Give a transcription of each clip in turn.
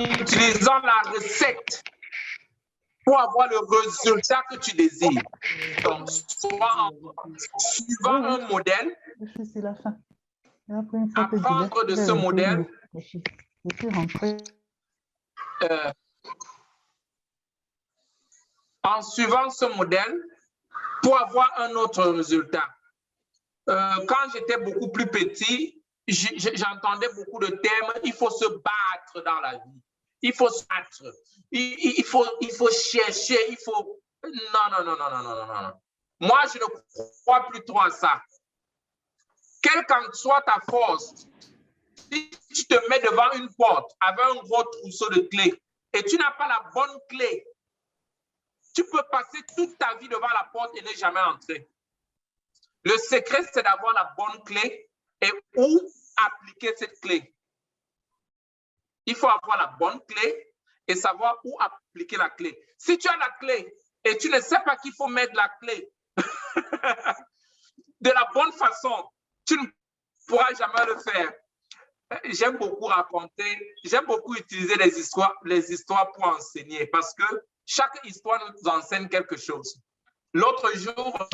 utilisant la recette pour avoir le résultat que tu désires. Donc, soit en suivant un modèle, apprendre de ce modèle, en suivant ce modèle pour avoir un autre résultat. Quand j'étais beaucoup plus petit, j'entendais beaucoup de termes, il faut se battre dans la vie. Il faut se battre. Il faut chercher. Il faut... Non. Moi, je ne crois plus trop à ça. Quelle qu'en soit ta force, si tu te mets devant une porte avec un gros trousseau de clés et tu n'as pas la bonne clé, tu peux passer toute ta vie devant la porte et ne jamais entrer. Le secret, c'est d'avoir la bonne clé et où appliquer cette clé. Il faut avoir la bonne clé et savoir où appliquer la clé. Si tu as la clé et tu ne sais pas qu'il faut mettre la clé de la bonne façon, tu ne pourras jamais le faire. J'aime beaucoup raconter, j'aime beaucoup utiliser les histoires pour enseigner parce que chaque histoire nous enseigne quelque chose. L'autre jour,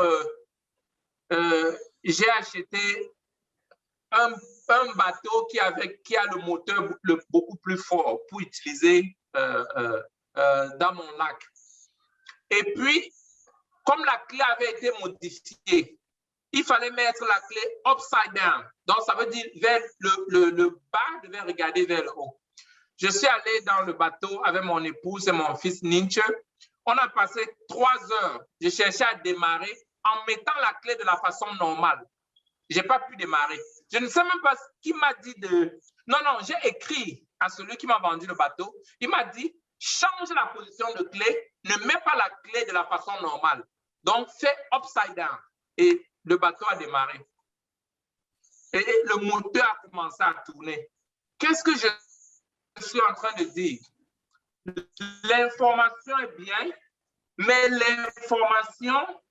j'ai acheté un bateau qui a le moteur beaucoup plus fort pour utiliser dans mon lac. Et puis, comme la clé avait été modifiée, il fallait mettre la clé upside down. Donc, ça veut dire vers le bas devait regarder vers le haut. Je suis allé dans le bateau avec mon épouse et mon fils Ninche. On a passé 3 heures. Je cherchais à démarrer en mettant la clé de la façon normale. Je n'ai pas pu démarrer. Je ne sais même pas qui m'a dit de... Non, j'ai écrit à celui qui m'a vendu le bateau. Il m'a dit, change la position de clé, ne mets pas la clé de la façon normale. Donc, fais upside down. Et le bateau a démarré. Et le moteur a commencé à tourner. Qu'est-ce que je suis en train de dire? L'information est bien, mais l'information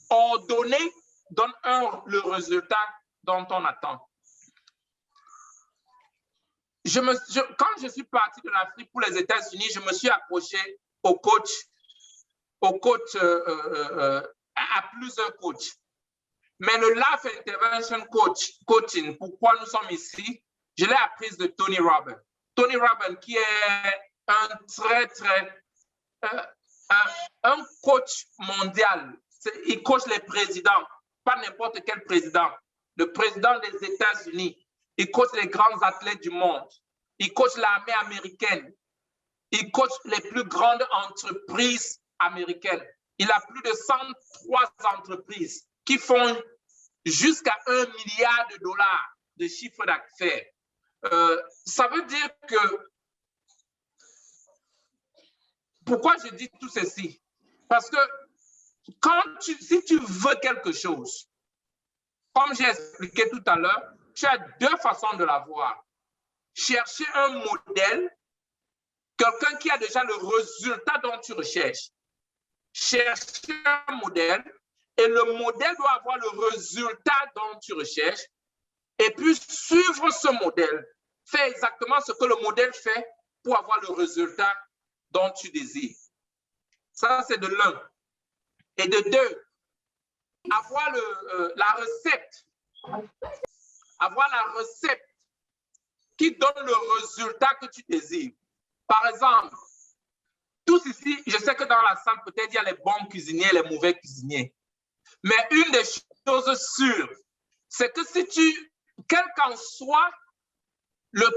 ordonnée donne le résultat dont on attend. Quand je suis parti de l'Afrique pour les États-Unis, je me suis approché à plusieurs coachs. Mais le Life Intervention Coaching, pourquoi nous sommes ici, je l'ai apprise de Tony Robbins. Tony Robbins qui est un coach mondial. Il coach les présidents, pas n'importe quel président. Le président des États-Unis. Il coach les grands athlètes du monde. Il coach l'armée américaine. Il coach les plus grandes entreprises américaines. Il a plus de 103 entreprises qui font jusqu'à $1 milliard de chiffre d'affaires. Ça veut dire que... Pourquoi je dis tout ceci? Parce que si tu veux quelque chose, comme j'ai expliqué tout à l'heure, tu as 2 façons de l'avoir. Chercher un modèle, quelqu'un qui a déjà le résultat dont tu recherches. Chercher un modèle et le modèle doit avoir le résultat dont tu recherches et puis suivre ce modèle. Faire exactement ce que le modèle fait pour avoir le résultat dont tu désires. Ça, c'est de l'un. Et de 2, avoir la recette. Avoir la recette qui donne le résultat que tu désires. Par exemple, tous ici, je sais que dans la salle, peut-être il y a les bons cuisiniers et les mauvais cuisiniers. Mais une des choses sûres, c'est que quel qu'en soit le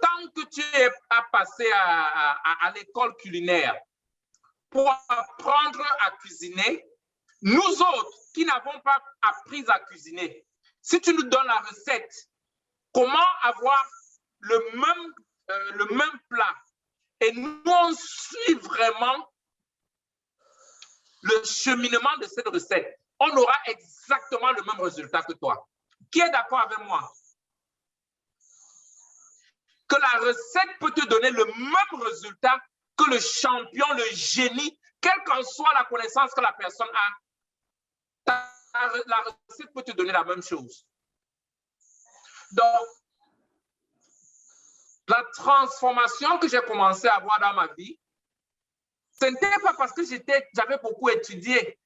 temps que tu as passé à l'école culinaire pour apprendre à cuisiner, nous autres qui n'avons pas appris à cuisiner, si tu nous donnes la recette, comment avoir le même plat et nous on suit vraiment le cheminement de cette recette, on aura exactement le même résultat que toi. Qui est d'accord avec moi? Que la recette peut te donner le même résultat que le champion, le génie, quelle qu'en soit la connaissance que la personne a. La recette peut te donner la même chose. Donc, la transformation que j'ai commencé à avoir dans ma vie, ce n'était pas parce que j'avais beaucoup étudié.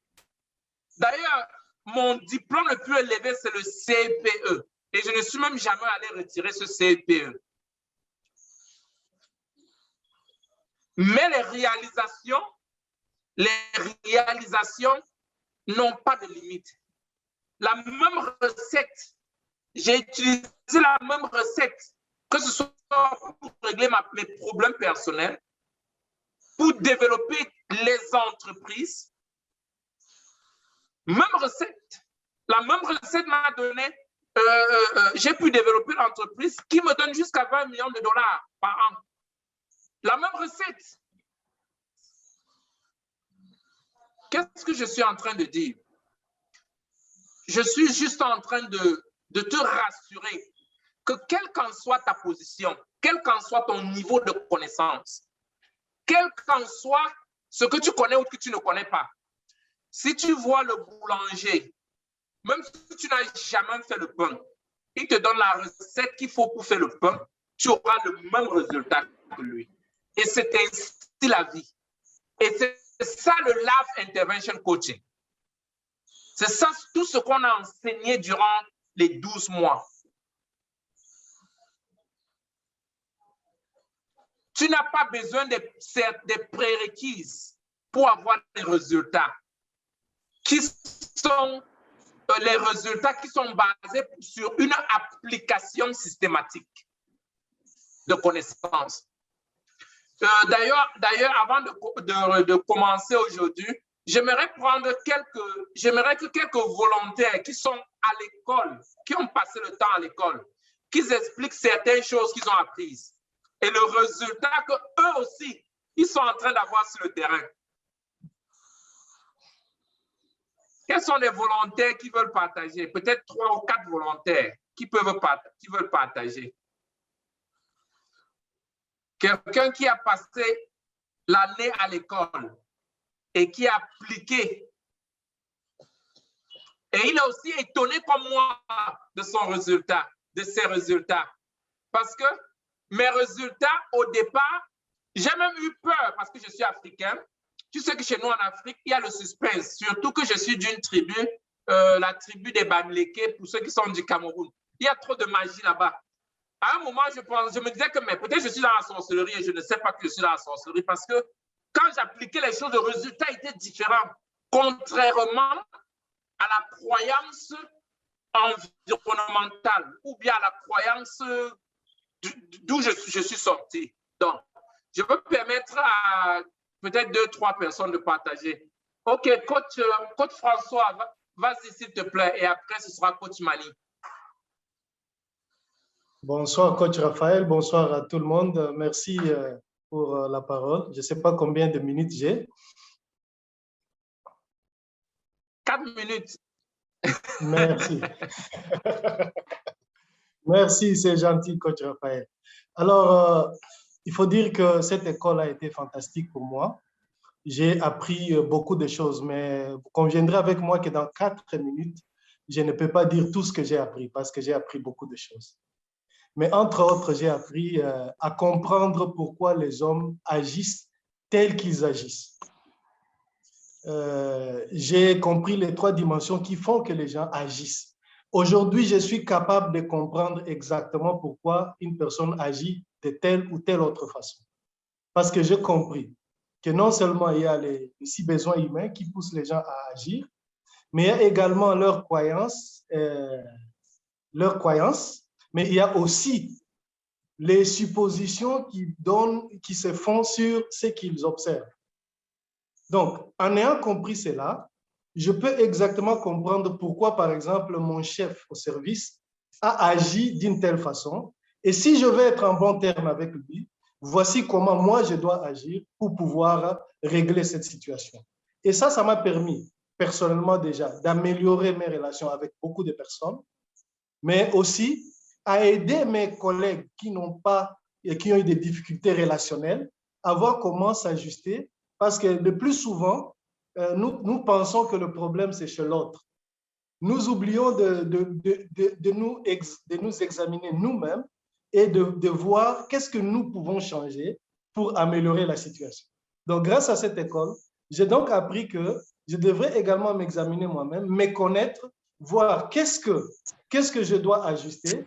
D'ailleurs, mon diplôme le plus élevé, c'est le CPE. Et je ne suis même jamais allé retirer ce CPE. Mais les réalisations n'ont pas de limite. La même recette, j'ai utilisé la même recette, que ce soit pour régler mes problèmes personnels, pour développer les entreprises. Même recette. La même recette m'a donné, j'ai pu développer l'entreprise qui me donne jusqu'à 20 millions de dollars par an. La même recette. Qu'est-ce que je suis en train de dire? Je suis juste en train de te rassurer que quelle qu'en soit ta position, quel qu'en soit ton niveau de connaissance, quel qu'en soit ce que tu connais ou que tu ne connais pas, si tu vois le boulanger, même si tu n'as jamais fait le pain, il te donne la recette qu'il faut pour faire le pain, tu auras le même résultat que lui. Et c'est ainsi la vie. Et c'est ça le Life Intervention Coaching. C'est ça tout ce qu'on a enseigné durant les 12 mois. Tu n'as pas besoin des prérequis pour avoir des résultats qui sont les résultats qui sont basés sur une application systématique de connaissances. D'ailleurs, avant de commencer aujourd'hui, j'aimerais que quelques volontaires qui sont à l'école, qui ont passé le temps à l'école, qu'ils expliquent certaines choses qu'ils ont apprises et le résultat qu'eux aussi, ils sont en train d'avoir sur le terrain. Quels sont les volontaires qui veulent partager? Peut-être 3 ou 4 volontaires qui veulent partager. Quelqu'un qui a passé l'année à l'école et qui a appliqué. Et il est aussi étonné comme moi de son résultat, de ses résultats. Parce que mes résultats, au départ, j'ai même eu peur parce que je suis africain. Tu sais que chez nous en Afrique, il y a le suspense, surtout que je suis d'une tribu, la tribu des Bamileke, pour ceux qui sont du Cameroun. Il y a trop de magie là-bas. À un moment, je me disais que peut-être je suis dans la sorcellerie et je ne sais pas que je suis dans la sorcellerie parce que quand j'appliquais les choses, le résultat était différent. Contrairement à la croyance environnementale ou bien à la croyance d'où je suis sorti. Donc, je veux permettre à peut-être 2 ou 3 personnes de partager. OK, coach François, vas-y s'il te plaît, et après ce sera coach Mani. Bonsoir coach Raphaël, bonsoir à tout le monde. Merci pour la parole. Je ne sais pas combien de minutes j'ai. 4 minutes. Merci. Merci, c'est gentil coach Raphaël. Alors, il faut dire que cette école a été fantastique pour moi. J'ai appris beaucoup de choses, mais vous conviendrez avec moi que dans 4 minutes, je ne peux pas dire tout ce que j'ai appris parce que j'ai appris beaucoup de choses. Mais entre autres, j'ai appris à comprendre pourquoi les hommes agissent tels qu'ils agissent. J'ai compris les 3 dimensions qui font que les gens agissent. Aujourd'hui, je suis capable de comprendre exactement pourquoi une personne agit de telle ou telle autre façon. Parce que j'ai compris que non seulement il y a les 6 besoins humains qui poussent les gens à agir, mais il y a également leurs croyances, mais il y a aussi les suppositions qui se font sur ce qu'ils observent. Donc, en ayant compris cela, je peux exactement comprendre pourquoi, par exemple, mon chef au service a agi d'une telle façon. Et si je veux être en bon terme avec lui, voici comment moi je dois agir pour pouvoir régler cette situation. Et ça m'a permis, personnellement déjà, d'améliorer mes relations avec beaucoup de personnes, mais aussi à aider mes collègues qui ont eu des difficultés relationnelles à voir comment s'ajuster, parce que le plus souvent, nous pensons que le problème, c'est chez l'autre. Nous oublions de nous examiner nous-mêmes et de voir qu'est-ce que nous pouvons changer pour améliorer la situation. Donc, grâce à cette école, j'ai donc appris que je devrais également m'examiner moi-même, me connaître, voir qu'est-ce que je dois ajuster.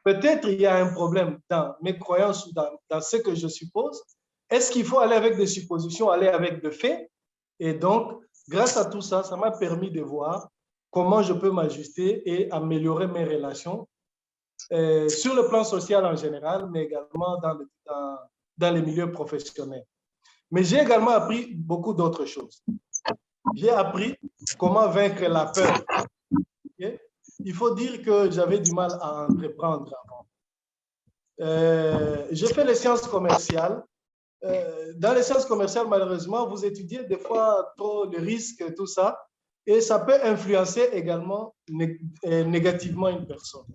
Peut-être il y a un problème dans mes croyances ou dans ce que je suppose. Est-ce qu'il faut aller avec des suppositions, aller avec des faits? Et donc, grâce à tout ça, ça m'a permis de voir comment je peux m'ajuster et améliorer mes relations sur le plan social en général, mais également dans les milieux professionnels. Mais j'ai également appris beaucoup d'autres choses. J'ai appris comment vaincre la peur. Okay? Il faut dire que j'avais du mal à entreprendre avant. J'ai fait les sciences commerciales. Dans les sciences commerciales, malheureusement, vous étudiez des fois trop le risque, tout ça, et ça peut influencer également négativement une personne.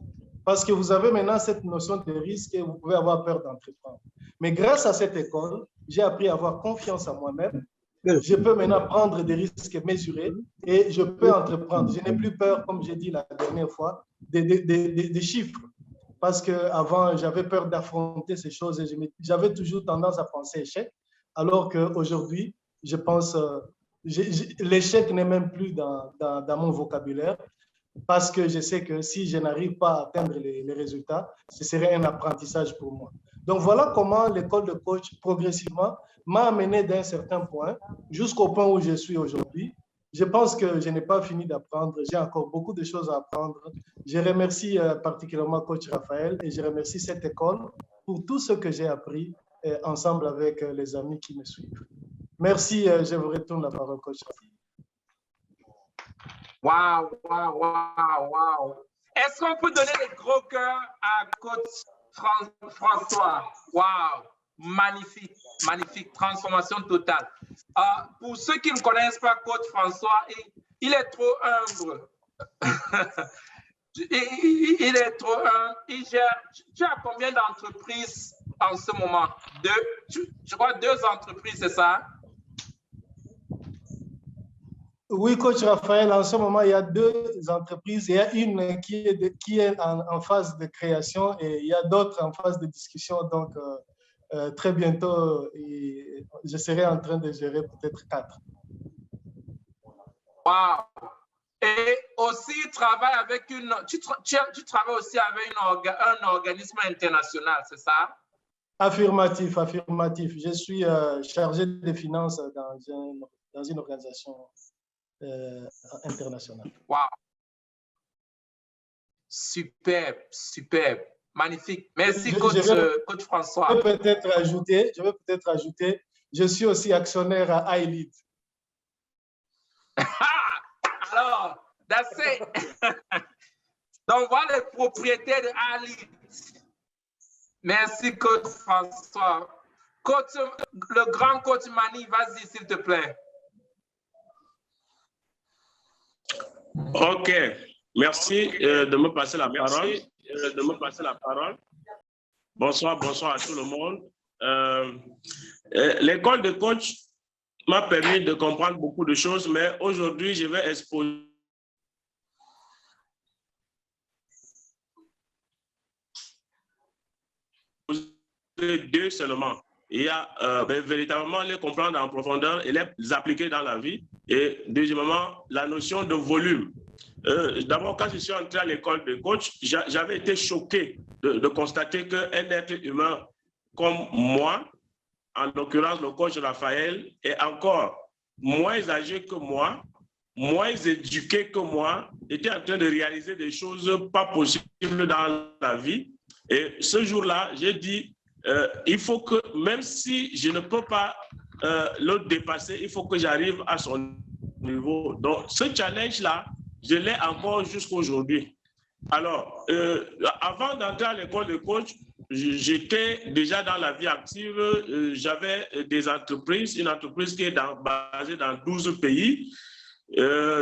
Parce que vous avez maintenant cette notion de risque et vous pouvez avoir peur d'entreprendre. Mais grâce à cette école, j'ai appris à avoir confiance en moi-même. Je peux maintenant prendre des risques mesurés et je peux entreprendre. Je n'ai plus peur, comme j'ai dit la dernière fois, des chiffres. Parce qu'avant, j'avais peur d'affronter ces choses et j'avais toujours tendance à penser échec. Alors qu'aujourd'hui, je pense l'échec n'est même plus dans mon vocabulaire. Parce que je sais que si je n'arrive pas à atteindre les résultats, ce serait un apprentissage pour moi. Donc, voilà comment l'école de coach, progressivement, m'a amené d'un certain point jusqu'au point où je suis aujourd'hui. Je pense que je n'ai pas fini d'apprendre. J'ai encore beaucoup de choses à apprendre. Je remercie particulièrement coach Raphaël et je remercie cette école pour tout ce que j'ai appris ensemble avec les amis qui me suivent. Merci. Je vous retourne la parole, coach Raphaël. Waouh, waouh, waouh, waouh. Est-ce qu'on peut donner des gros cœurs à coach François? Waouh, magnifique, magnifique, transformation totale. Pour ceux qui ne connaissent pas coach François, il est trop humble. il est trop humble. Tu as combien d'entreprises en ce moment? Je crois 2 entreprises, c'est ça? Oui, coach Raphaël, en ce moment, il y a 2 entreprises. Il y a une qui est en phase de création et il y a d'autres en phase de discussion. Donc, très bientôt, je serai en train de gérer peut-être 4. Wow. Et aussi, tu travailles avec tu travailles aussi avec un organisme international, c'est ça? Affirmatif, affirmatif. Je suis chargé des finances dans une organisation internationale. Wow. Superbe, superbe. Magnifique. Merci, coach François. Je vais peut-être ajouter, je suis aussi actionnaire à iLead. Alors, that's it. Donc, voilà les propriétaires de iLead. Merci, coach François. Coach, le grand coach Mani, vas-y, s'il te plaît. OK. Merci de me passer la parole. Bonsoir, bonsoir à tout le monde. L'école de coach m'a permis de comprendre beaucoup de choses, mais aujourd'hui, je vais exposer deux seulement. Il y a véritablement les comprendre en profondeur et les appliquer dans la vie. Et deuxièmement, la notion de volume. D'abord, quand je suis entré à l'école de coach, j'avais été choqué de constater qu'un être humain comme moi, en l'occurrence le coach Raphaël, est encore moins âgé que moi, moins éduqué que moi, était en train de réaliser des choses pas possibles dans la vie. Et ce jour-là, j'ai dit, il faut que, même si je ne peux pas le dépasser, il faut que j'arrive à son niveau. Donc, ce challenge-là, je l'ai encore jusqu'à aujourd'hui. Alors, avant d'entrer à l'école de coach, j'étais déjà dans la vie active. J'avais des entreprises, une entreprise qui est basée dans 12 pays.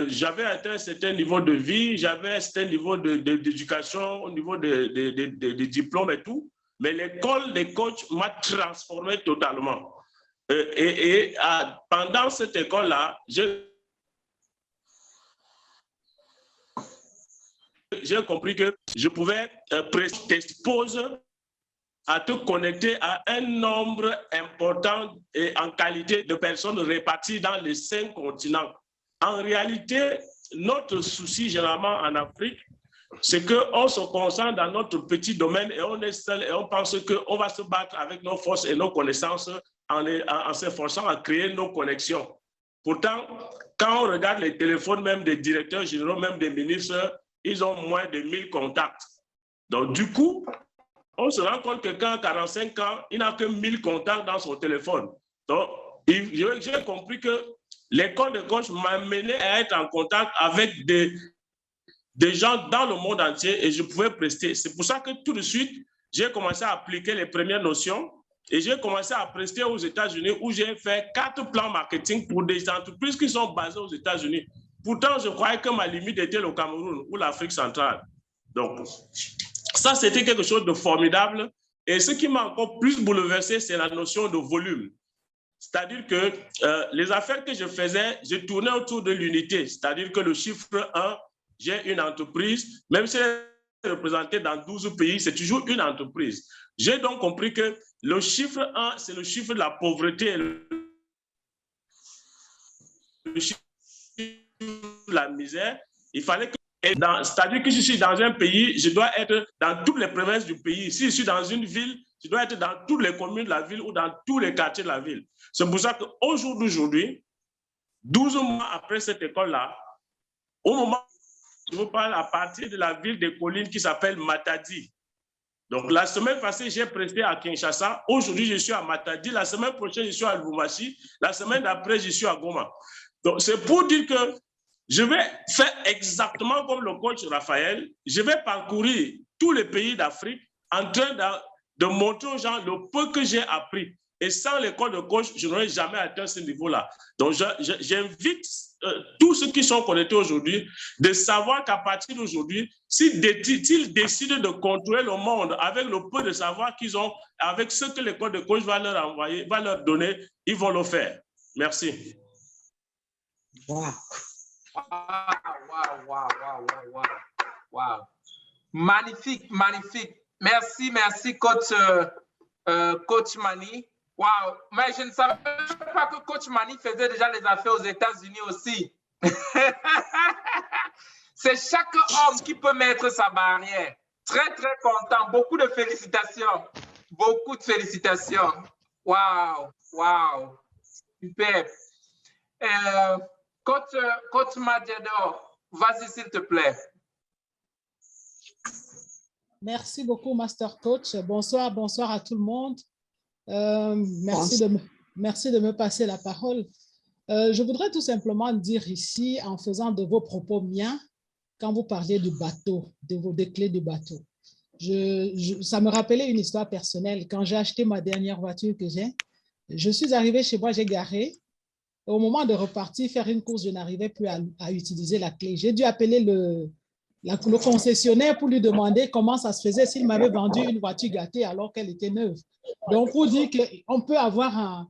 J'avais atteint un certain niveau de vie, j'avais un certain niveau d'éducation, au niveau des diplômes et tout. Mais l'école des coachs m'a transformé totalement. Pendant cette école-là, j'ai compris que je pouvais t'exposer à te connecter à un nombre important et en qualité de personnes réparties dans les 5 continents. En réalité, notre souci généralement en Afrique, c'est qu'on se concentre dans notre petit domaine et on est seul et on pense qu'on va se battre avec nos forces et nos connaissances en s'efforçant à créer nos connexions. Pourtant, quand on regarde les téléphones même des directeurs généraux, même des ministres, ils ont moins de 1000 contacts. Donc, du coup, on se rend compte que quand à 45 ans, il n'a que 1000 contacts dans son téléphone. Donc, j'ai compris que l'école de coach m'a mené à être en contact avec des gens dans le monde entier et je pouvais prester. C'est pour ça que tout de suite, j'ai commencé à appliquer les premières notions et j'ai commencé à prester aux États-Unis où j'ai fait 4 plans marketing pour des entreprises qui sont basées aux États-Unis. Pourtant, je croyais que ma limite était le Cameroun ou l'Afrique centrale. Donc, ça, c'était quelque chose de formidable. Et ce qui m'a encore plus bouleversé, c'est la notion de volume. C'est-à-dire que les affaires que je faisais, je tournais autour de l'unité. C'est-à-dire que le chiffre 1, j'ai une entreprise, même si elle est représentée dans 12 pays, c'est toujours une entreprise. J'ai donc compris que le chiffre 1, c'est le chiffre de la pauvreté, le chiffre de la misère. Il fallait que, c'est-à-dire que si je suis dans un pays, je dois être dans toutes les provinces du pays. Si je suis dans une ville, je dois être dans toutes les communes de la ville ou dans tous les quartiers de la ville. C'est pour ça qu'au jour d'aujourd'hui, 12 mois après cette école-là, au moment où je vous parle à partir de la ville des collines qui s'appelle Matadi. Donc, la semaine passée, j'ai presté à Kinshasa. Aujourd'hui, je suis à Matadi. La semaine prochaine, je suis à Lubumbashi. La semaine d'après, je suis à Goma. Donc, c'est pour dire que je vais faire exactement comme le coach Raphaël. Je vais parcourir tous les pays d'Afrique en train de montrer aux gens le peu que j'ai appris. Et sans l'école de coach, je n'aurais jamais atteint ce niveau-là. Donc, j'invite tous ceux qui sont connectés aujourd'hui de savoir qu'à partir d'aujourd'hui, s'ils décident de contrôler le monde avec le peu de savoir qu'ils ont, avec ce que l'école de coach va leur envoyer, va leur donner, ils vont le faire. Merci. Wow. Wow. Magnifique, magnifique. Merci, coach, coach Mani. Wow, mais je ne savais pas que coach Mani faisait déjà les affaires aux États-Unis aussi. C'est chaque homme qui peut mettre sa barrière. Très, très content. Beaucoup de félicitations. Beaucoup de félicitations. Wow. Super. Coach Madiador, vas-y s'il te plaît. Merci beaucoup, Master Coach. Bonsoir à tout le monde. Merci de me passer la parole. Je voudrais tout simplement dire ici, en faisant de vos propos miens, quand vous parliez du bateau, des clés du bateau, ça me rappelait une histoire personnelle. Quand j'ai acheté ma dernière voiture que j'ai, je suis arrivée chez moi, j'ai garé. Au moment de repartir faire une course, je n'arrivais plus à utiliser la clé. J'ai dû appeler le concessionnaire pour lui demander comment ça se faisait s'il m'avait vendu une voiture gâtée alors qu'elle était neuve. Donc, pour dire qu'on peut avoir un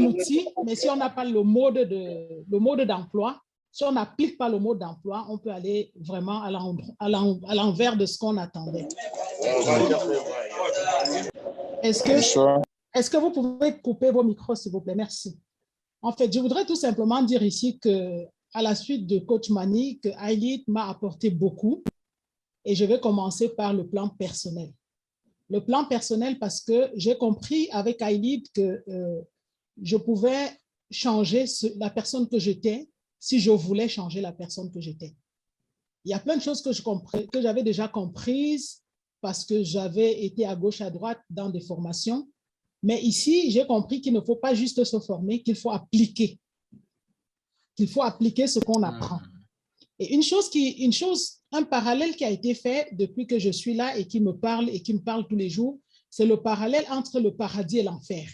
outil, mais si on n'a pas le mode d'emploi, si on n'applique pas le mode d'emploi, on peut aller vraiment à l'envers de ce qu'on attendait. Est-ce que vous pouvez couper vos micros, s'il vous plaît? Merci. En fait, je voudrais tout simplement dire ici qu'à la suite de Coach Mani, que Aïlid m'a apporté beaucoup et je vais commencer par le plan personnel. Le plan personnel parce que j'ai compris avec Aïlid que je pouvais changer la personne que j'étais si je voulais changer la personne que j'étais. Il y a plein de choses que j'avais déjà comprises parce que j'avais été à gauche, à droite dans des formations. Mais ici, j'ai compris qu'il ne faut pas juste se former, qu'il faut appliquer. Qu'il faut appliquer ce qu'on apprend. Et un parallèle qui a été fait depuis que je suis là et qui me parle tous les jours, c'est le parallèle entre le paradis et l'enfer.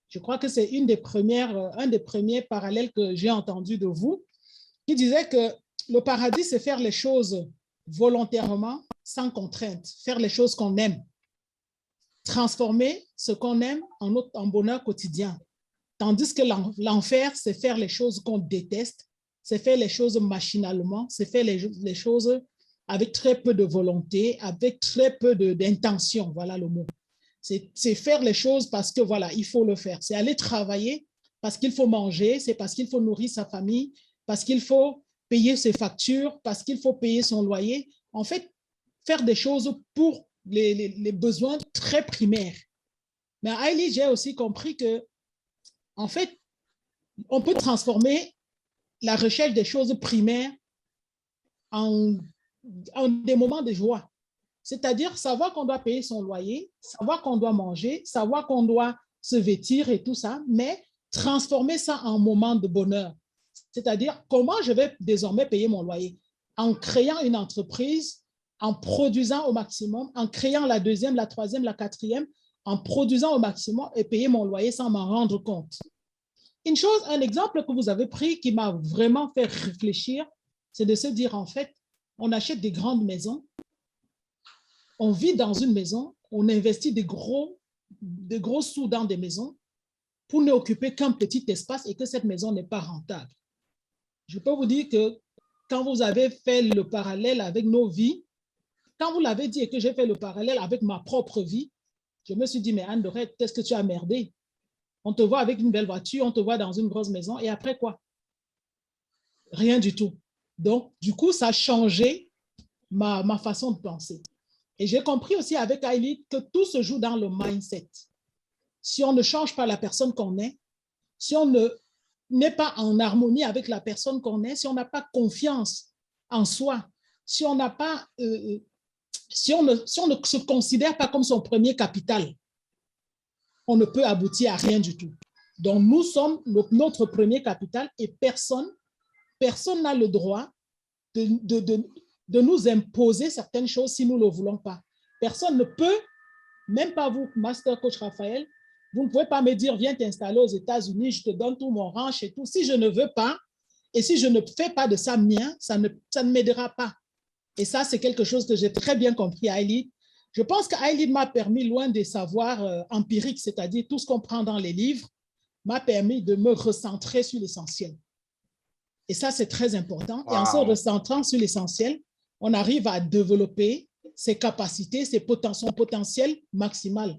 Je crois que c'est un des premiers parallèles que j'ai entendu de vous, qui disait que le paradis, c'est faire les choses volontairement, sans contrainte, faire les choses qu'on aime. Transformer ce qu'on aime en bonheur quotidien. Tandis que l'enfer, c'est faire les choses qu'on déteste, c'est faire les choses machinalement, c'est faire les choses avec très peu de volonté, avec très peu d'intention, voilà le mot. C'est faire les choses parce que voilà, il faut le faire. C'est aller travailler parce qu'il faut manger, c'est parce qu'il faut nourrir sa famille, parce qu'il faut payer ses factures, parce qu'il faut payer son loyer. En fait, faire des choses pour les besoins très primaires. Mais à Hailey, j'ai aussi compris que, en fait, on peut transformer la recherche des choses primaires en des moments de joie. C'est-à-dire savoir qu'on doit payer son loyer, savoir qu'on doit manger, savoir qu'on doit se vêtir et tout ça, mais transformer ça en moment de bonheur. C'est-à-dire comment je vais désormais payer mon loyer? En créant une entreprise, en produisant au maximum, en créant la deuxième, la troisième, la quatrième, en produisant au maximum et payer mon loyer sans m'en rendre compte. Une chose, un exemple que vous avez pris qui m'a vraiment fait réfléchir, c'est de se dire en fait, on achète des grandes maisons, on vit dans une maison, on investit des gros sous dans des maisons pour n'occuper qu'un petit espace et que cette maison n'est pas rentable. Je peux vous dire que quand vous avez fait le parallèle avec nos vies, quand vous l'avez dit et que j'ai fait le parallèle avec ma propre vie, je me suis dit, mais Anne-Dorette, qu'est-ce que tu as merdé? On te voit avec une belle voiture, on te voit dans une grosse maison et après quoi? Rien du tout. Donc, du coup, ça a changé ma façon de penser. Et j'ai compris aussi avec Hailey que tout se joue dans le mindset. Si on ne change pas la personne qu'on est, si on n'est pas en harmonie avec la personne qu'on est, si on n'a pas confiance en soi, si on n'a pas, si on ne se considère pas comme son premier capital, on ne peut aboutir à rien du tout. Donc, nous sommes notre premier capital et personne n'a le droit de nous imposer certaines choses si nous ne le voulons pas. Personne ne peut, même pas vous, Master Coach Raphaël, vous ne pouvez pas me dire, viens t'installer aux États-Unis, je te donne tout mon ranch et tout. Si je ne veux pas, et si je ne fais pas de ça mien, ça ne m'aidera pas. Et ça, c'est quelque chose que j'ai très bien compris à Hailey. Je pense que Hailey m'a permis, loin des savoirs empiriques, c'est-à-dire tout ce qu'on prend dans les livres, m'a permis de me recentrer sur l'essentiel. Et ça, c'est très important. Wow. Et en se recentrant sur l'essentiel, on arrive à développer ses capacités, son potentiel maximal.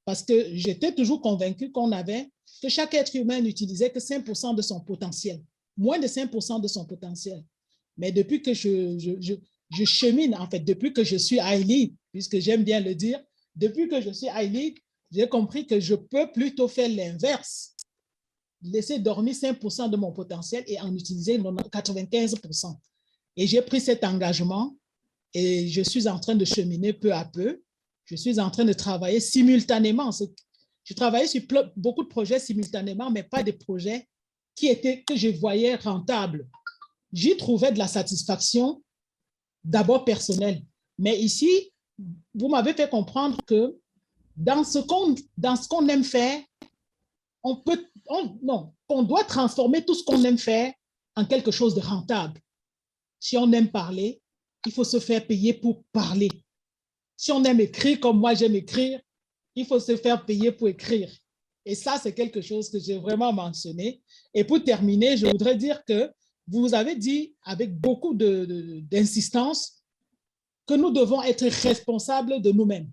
Parce que j'étais toujours convaincu que chaque être humain n'utilisait que 5% de son potentiel, moins de 5% de son potentiel. Mais depuis que je chemine, en fait, depuis que je suis Hailey, puisque j'aime bien le dire, depuis que je suis Hailey, j'ai compris que je peux plutôt faire l'inverse, laisser dormir 5% de mon potentiel et en utiliser 95%. Et j'ai pris cet engagement et je suis en train de cheminer peu à peu. Je suis en train de travailler simultanément. Je travaillais sur beaucoup de projets simultanément, mais pas des projets que je voyais rentables. J'y trouvais de la satisfaction, d'abord personnelle. Mais ici, vous m'avez fait comprendre que dans ce qu'on aime faire, on doit transformer tout ce qu'on aime faire en quelque chose de rentable. Si on aime parler, il faut se faire payer pour parler. Si on aime écrire comme moi j'aime écrire, il faut se faire payer pour écrire. Et ça, c'est quelque chose que j'ai vraiment mentionné. Et pour terminer, je voudrais dire que vous avez dit avec beaucoup d'insistance que nous devons être responsables de nous-mêmes,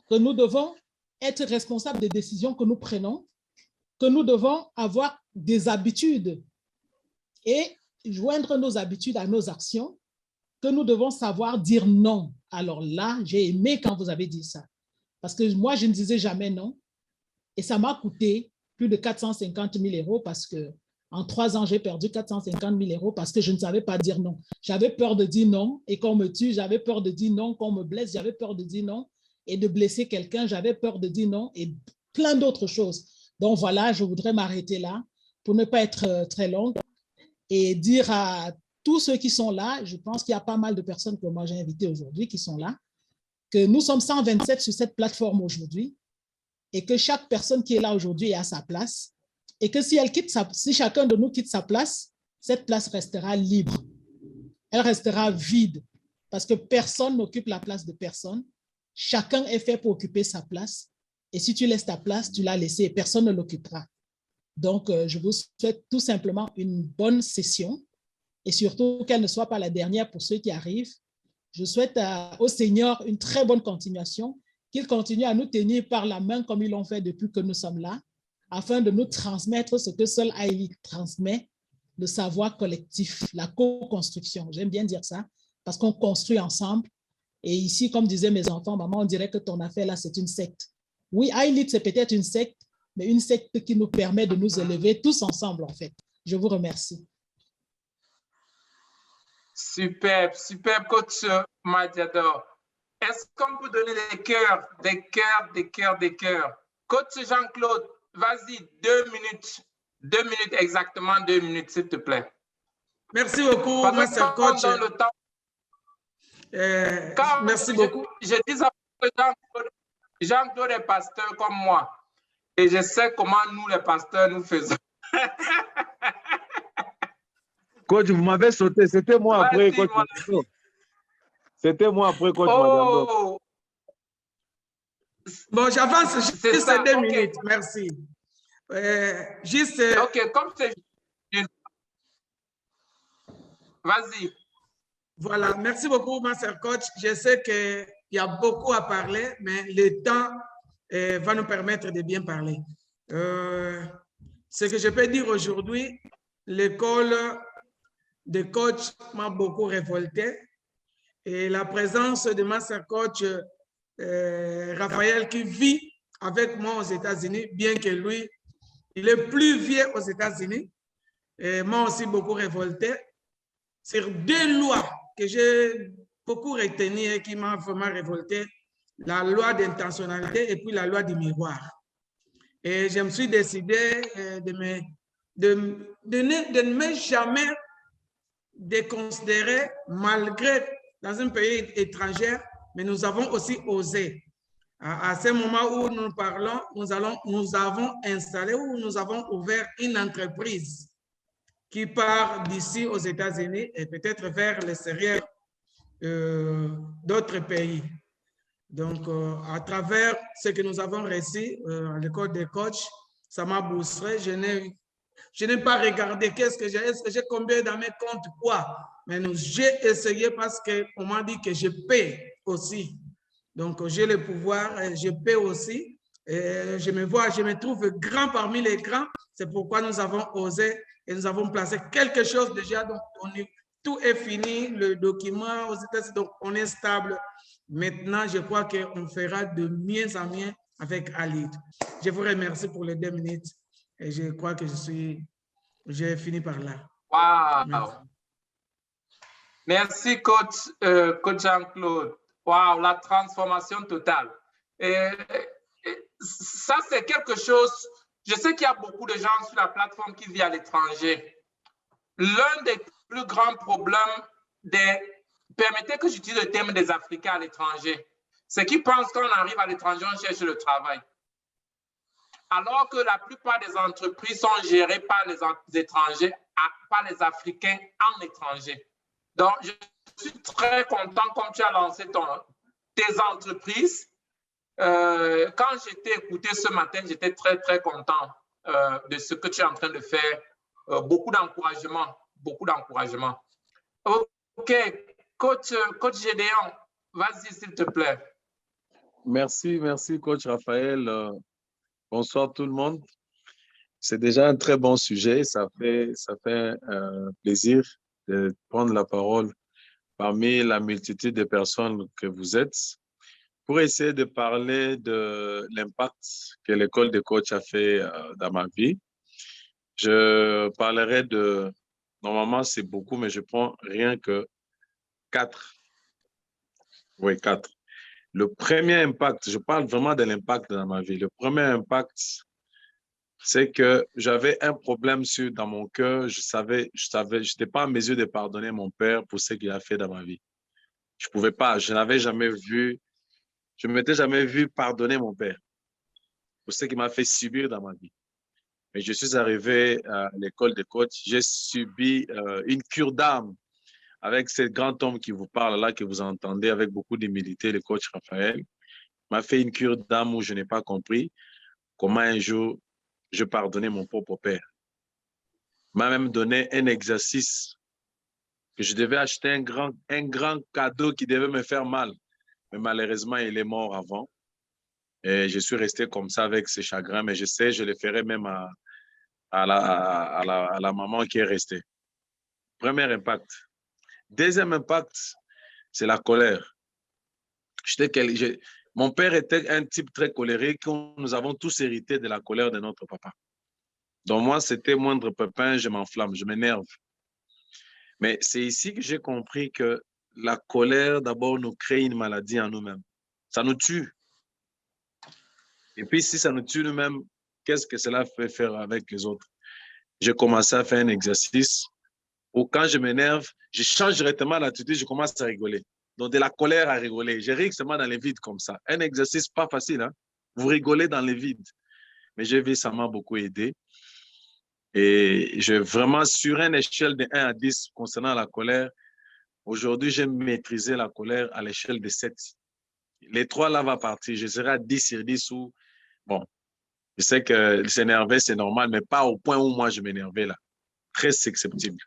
que nous devons être responsables des décisions que nous prenons, que nous devons avoir des habitudes et joindre nos habitudes à nos actions, que nous devons savoir dire non. Alors là, j'ai aimé quand vous avez dit ça. Parce que moi, je ne disais jamais non. Et ça m'a coûté plus de 450 000 euros parce qu'en 3 ans, j'ai perdu 450 000 euros parce que je ne savais pas dire non. J'avais peur de dire non et qu'on me tue. J'avais peur de dire non, qu'on me blesse. J'avais peur de dire non et de blesser quelqu'un. J'avais peur de dire non et plein d'autres choses. Donc voilà, je voudrais m'arrêter là pour ne pas être très longue et dire à tous ceux qui sont là, je pense qu'il y a pas mal de personnes que moi j'ai invitées aujourd'hui qui sont là, que nous sommes 127 sur cette plateforme aujourd'hui et que chaque personne qui est là aujourd'hui est à sa place et que si chacun de nous quitte sa place, cette place restera libre. Elle restera vide parce que personne n'occupe la place de personne. Chacun est fait pour occuper sa place et si tu laisses ta place, tu l'as laissée et personne ne l'occupera. Donc, je vous souhaite tout simplement une bonne session et surtout qu'elle ne soit pas la dernière pour ceux qui arrivent Je souhaite au Seigneur une très bonne continuation, qu'il continue à nous tenir par la main comme ils l'ont fait depuis que nous sommes là, afin de nous transmettre ce que seul Haïli transmet, le savoir collectif, la co-construction. J'aime bien dire ça, parce qu'on construit ensemble. Et ici, comme disaient mes enfants, maman, on dirait que ton affaire là, c'est une secte. Oui, Haïli, c'est peut-être une secte, mais une secte qui nous permet de nous élever tous ensemble, en fait. Je vous remercie. Superbe, superbe, coach Madiador. Est-ce qu'on peut donner des cœurs, des cœurs, des cœurs, des cœurs? Coach Jean-Claude, vas-y, 2 minutes. 2 minutes, exactement 2 minutes, s'il te plaît. Merci beaucoup, Master Coach. Dans le temps, merci beaucoup. Je dis ça parce que Jean-Claude est pasteur comme moi. Et je sais comment nous, les pasteurs, nous faisons. Coach, vous m'avez sauté. C'était moi après, coach. C'était moi après, coach. Oh. Bon, j'avance juste 2 minutes. Merci. Juste. OK, comme c'est. Vas-y. Voilà, merci beaucoup, Master Coach. Je sais qu'il y a beaucoup à parler, mais le temps va nous permettre de bien parler. Ce que je peux dire aujourd'hui, l'école de coach m'a beaucoup révolté et la présence de Master Coach Raphaël qui vit avec moi aux États-Unis, bien que lui, il est plus vieux aux États-Unis, m'a aussi beaucoup révolté sur 2 lois que j'ai beaucoup retenues et qui m'ont vraiment révolté, la loi d'intentionnalité et puis la loi du miroir. Et je me suis décidé de ne me jamais déconsidérer, malgré dans un pays étranger, mais nous avons aussi osé. À ce moment où nous parlons, nous avons installé ou nous avons ouvert une entreprise qui part d'ici aux États-Unis et peut-être vers l'extérieur d'autres pays. Donc, à travers ce que nous avons reçu à l'école des coachs, ça m'a boosté. Je n'ai pas regardé qu'est-ce que j'ai, est-ce que j'ai combien dans mes comptes, quoi. Mais j'ai essayé parce qu'on m'a dit que je paie aussi. Donc, j'ai le pouvoir, je paie aussi. Et je me trouve grand parmi les grands. C'est pourquoi nous avons osé et nous avons placé quelque chose déjà. Donc, tout est fini, le document aux États-Unis, donc on est stable. Maintenant, je crois qu'on fera de mieux en mieux avec Haïlit. Je vous remercie pour les 2 minutes et je crois que j'ai fini par là. Wow. Merci, merci coach, coach Jean-Claude. Wow, la transformation totale. Et ça, c'est quelque chose, je sais qu'il y a beaucoup de gens sur la plateforme qui vivent à l'étranger. L'un des plus grands problèmes permettez que j'utilise le terme des Africains à l'étranger, c'est qu'ils pensent qu'on arrive à l'étranger, on cherche le travail. Alors que la plupart des entreprises sont gérées par les étrangers, par les Africains en étranger. Donc, je suis très content comme tu as lancé tes entreprises. Quand j'étais écouté ce matin, j'étais très, très content de ce que tu es en train de faire. Beaucoup d'encouragement, beaucoup d'encouragement. OK, coach Gédéon, vas-y s'il te plaît. Merci, merci coach Raphaël. Bonsoir tout le monde. C'est déjà un très bon sujet. Ça fait plaisir de prendre la parole parmi la multitude de personnes que vous êtes pour essayer de parler de l'impact que l'école de coach a fait dans ma vie. Je parlerai de, normalement c'est beaucoup, mais je prends rien que 4. Oui, 4. Le premier impact, je parle vraiment de l'impact dans ma vie. Le premier impact, c'est que j'avais un problème dans mon cœur. Je n'étais pas en mesure de pardonner mon père pour ce qu'il a fait dans ma vie. Je ne pouvais pas, je n'avais jamais vu, je ne m'étais jamais vu pardonner mon père pour ce qu'il m'a fait subir dans ma vie. Mais je suis arrivé à l'école de coach, j'ai subi une cure d'âme avec ce grand homme qui vous parle là, que vous entendez avec beaucoup d'humilité, le coach Raphaël. M'a fait une cure d'âme où je n'ai pas compris comment un jour je pardonnais mon propre père. M'a même donné un exercice que je devais acheter un grand cadeau qui devait me faire mal. Mais malheureusement, il est mort avant. Et je suis resté comme ça avec ce chagrin, mais je sais, je le ferai même à la maman qui est restée. Premier impact. Deuxième impact, c'est la colère. Mon père était un type très colérique. Nous avons tous hérité de la colère de notre papa. Donc moi, c'était moindre pépin, je m'enflamme, je m'énerve. Mais c'est ici que j'ai compris que la colère, d'abord, nous crée une maladie en nous-mêmes. Ça nous tue. Et puis, si ça nous tue nous-mêmes, qu'est-ce que cela fait faire avec les autres? J'ai commencé à faire un exercice où quand je m'énerve, je change directement l'attitude, je commence à rigoler. Donc, de la colère à rigoler. Je ris seulement dans les vides comme ça. Un exercice pas facile, hein? Vous rigolez dans les vides. Mais j'ai vu, ça m'a beaucoup aidé. Et vraiment, sur une échelle de 1 à 10 concernant la colère, aujourd'hui, j'ai maîtrisé la colère à l'échelle de 7. Les 3 là vont partir. Je serai à 10 sur 10 où, bon, je sais que s'énerver, c'est normal, mais pas au point où moi je m'énervais là. Très susceptible.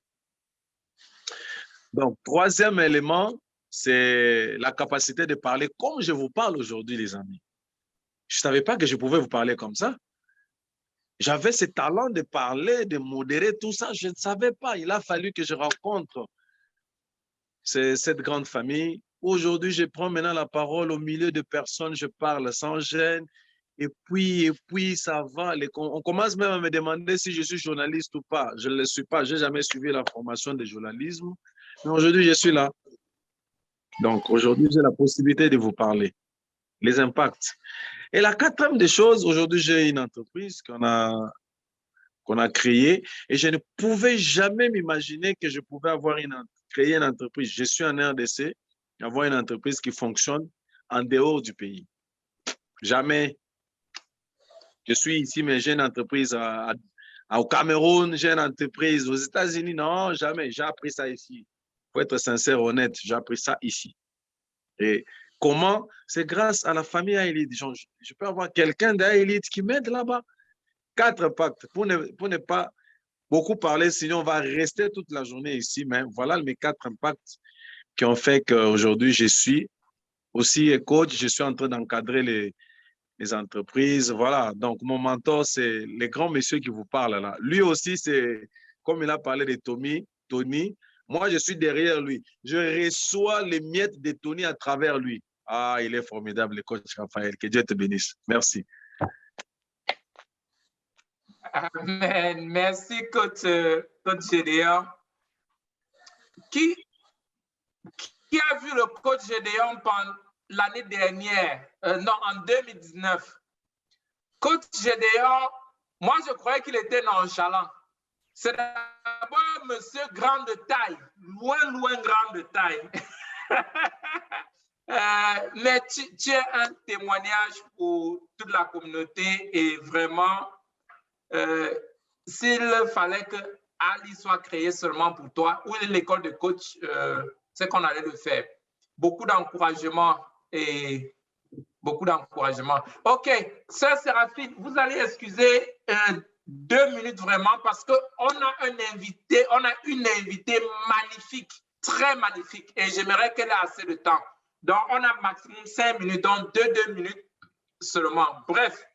Donc, troisième élément, c'est la capacité de parler comme je vous parle aujourd'hui, les amis. Je ne savais pas que je pouvais vous parler comme ça. J'avais ce talent de parler, de modérer, tout ça. Je ne savais pas. Il a fallu que je rencontre cette grande famille. Aujourd'hui, je prends maintenant la parole au milieu de personnes. Je parle sans gêne. Et puis, ça va. On commence même à me demander si je suis journaliste ou pas. Je ne le suis pas. Je n'ai jamais suivi la formation de journalisme. Mais aujourd'hui, je suis là. Donc, aujourd'hui, j'ai la possibilité de vous parler. Les impacts. Et la quatrième des choses, aujourd'hui, j'ai une entreprise qu'on a créée et je ne pouvais jamais m'imaginer que je pouvais créer une entreprise. Je suis en RDC, avoir une entreprise qui fonctionne en dehors du pays. Jamais. Je suis ici, mais j'ai une entreprise au Cameroun, j'ai une entreprise aux États-Unis. Non, jamais. J'ai appris ça ici. Pour être sincère, honnête, j'ai appris ça ici. Et comment? C'est grâce à la famille Aélite. Je peux avoir quelqu'un d'Aélite qui m'aide là-bas. 4 impacts. Pour ne pas beaucoup parler, sinon on va rester toute la journée ici. Mais voilà mes 4 impacts qui ont fait qu'aujourd'hui, je suis aussi coach. Je suis en train d'encadrer les entreprises. Voilà. Donc, mon mentor, c'est le grand monsieur qui vous parle là. Lui aussi, c'est comme il a parlé de Tony. Moi, je suis derrière lui. Je reçois les miettes de Tony à travers lui. Ah, il est formidable, le coach Raphaël. Que Dieu te bénisse. Merci. Amen. Merci, coach Gédéon. Qui a vu le coach Gédéon pendant l'année dernière? Non, en 2019. Coach Gédéon, moi, je croyais qu'il était nonchalant. C'est d'abord un monsieur grand de taille, loin grand de taille. Mais tu es un témoignage pour toute la communauté et vraiment, s'il fallait que Ali soit créée seulement pour toi, ou l'école de coach, c'est qu'on allait le faire. Beaucoup d'encouragement et beaucoup d'encouragement. OK, sœur Séraphine, vous allez excuser 2 minutes vraiment parce qu'on a une invitée magnifique, très magnifique, et j'aimerais qu'elle ait assez de temps. Donc, on a maximum 5 minutes, donc 2 minutes seulement. Bref,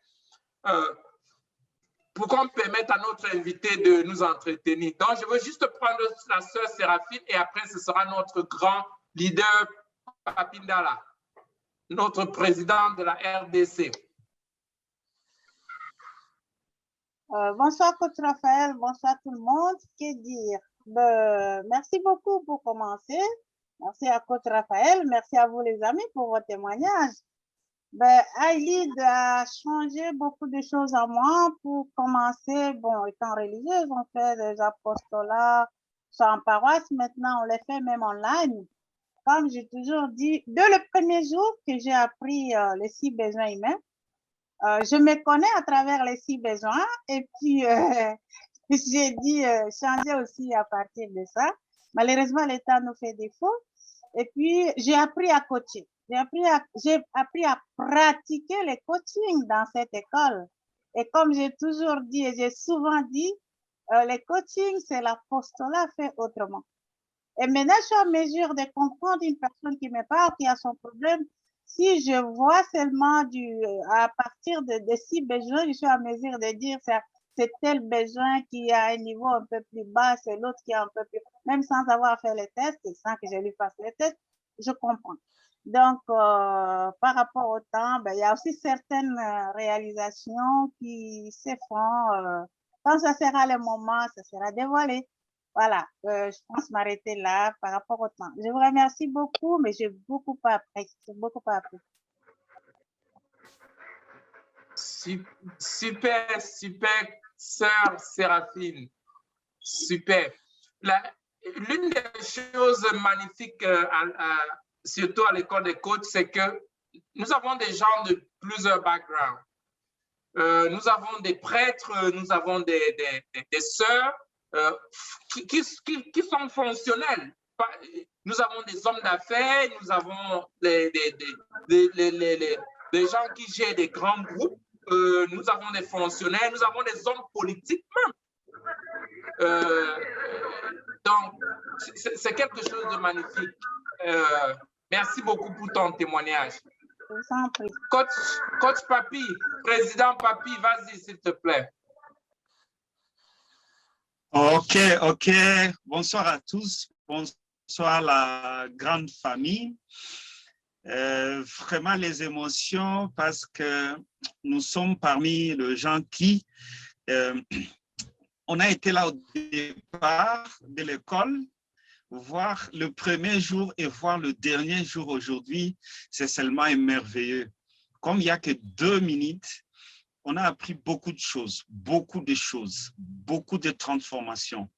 pour qu'on permette à notre invité de nous entretenir. Donc, je veux juste prendre la sœur Séraphine et après, ce sera notre grand leader, Papindala, notre président de la RDC. Bonsoir, coach Raphaël. Bonsoir tout le monde. Que dire? Merci beaucoup pour commencer. Merci à coach Raphaël. Merci à vous, les amis, pour vos témoignages. Aïlid a changé beaucoup de choses en moi. Pour commencer, bon, étant religieuse, on fait des apostolats soit en paroisse. Maintenant, on les fait même online. Comme j'ai toujours dit, dès le premier jour que j'ai appris les 6 besoins humains, je me connais à travers les 6 besoins et puis j'ai dit changer aussi à partir de ça. Malheureusement, l'État nous fait défaut. Et puis, j'ai appris à coacher. J'ai appris à pratiquer les coachings dans cette école. Et comme j'ai toujours dit et j'ai souvent dit, les coachings, c'est l'apostolat fait autrement. Et maintenant, je suis en mesure de comprendre une personne qui me parle, qui a son problème. Si je vois seulement à partir de 6 besoins, je suis en mesure de dire c'est tel besoin qui a un niveau un peu plus bas, c'est l'autre qui a un peu plus, même sans avoir fait les tests, sans que je lui fasse les tests, je comprends. Donc, par rapport au temps, ben, il y a aussi certaines réalisations qui se font. Quand ça sera le moment, ça sera dévoilé. Voilà, je pense m'arrêter là par rapport au temps. Je vous remercie beaucoup, mais j'ai beaucoup appris. Super, super, sœur Séraphine. Super. L'une des choses magnifiques, surtout à l'école des coachs, c'est que nous avons des gens de plusieurs backgrounds. Nous avons des prêtres, nous avons des sœurs qui sont fonctionnels. Nous avons des hommes d'affaires, nous avons des gens qui gèrent des grands groupes, nous avons des fonctionnaires, nous avons des hommes politiques même. Donc, c'est quelque chose de magnifique. Merci beaucoup pour ton témoignage. Coach Papi, président Papi, vas-y s'il te plaît. Ok. Bonsoir à tous. Bonsoir la grande famille. Vraiment les émotions parce que nous sommes parmi les gens qui, on a été là au départ de l'école, voir le premier jour et voir le dernier jour aujourd'hui, c'est seulement merveilleux. Comme il n'y a que 2 minutes, on a appris beaucoup de choses, beaucoup de transformations.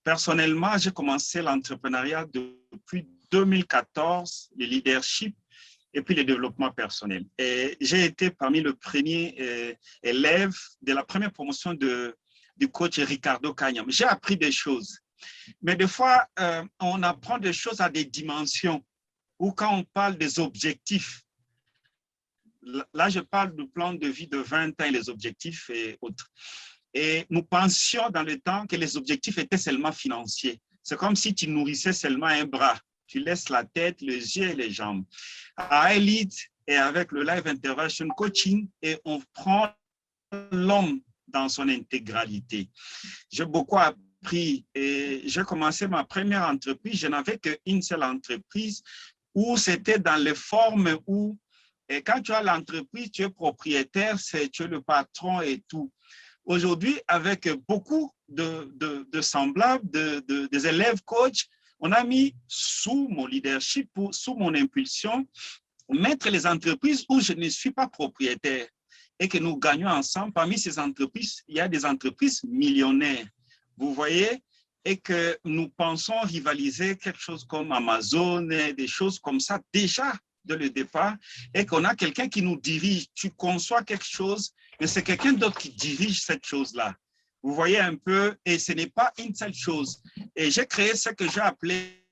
Personnellement, j'ai commencé l'entrepreneuriat depuis 2014, le leadership et puis le développement personnel. Et j'ai été parmi les premiers élèves de la première promotion du coach Ricardo Cagnam. J'ai appris des choses. Mais des fois, on apprend des choses à des dimensions ou quand on parle des objectifs. Là, je parle du plan de vie de 20 ans et les objectifs et autres. Et nous pensions dans le temps que les objectifs étaient seulement financiers. C'est comme si tu nourrissais seulement un bras. Tu laisses la tête, les yeux et les jambes. À Elite et avec le Live Intervention Coaching, et on prend l'homme dans son intégralité. J'ai beaucoup appris et j'ai commencé ma première entreprise. Je n'avais qu'une seule entreprise où c'était dans les formes où, et quand tu as l'entreprise, tu es propriétaire, tu es le patron et tout. Aujourd'hui, avec beaucoup de semblables, des élèves coachs, on a mis sous mon leadership, sous mon impulsion, mettre les entreprises où je ne suis pas propriétaire et que nous gagnons ensemble. Parmi ces entreprises, il y a des entreprises millionnaires, vous voyez, et que nous pensons rivaliser quelque chose comme Amazon, et des choses comme ça déjà de le départ, et qu'on a quelqu'un qui nous dirige. Tu conçois quelque chose, mais c'est quelqu'un d'autre qui dirige cette chose-là. Vous voyez un peu, et ce n'est pas une seule chose. Et j'ai créé ce que j'ai appelé,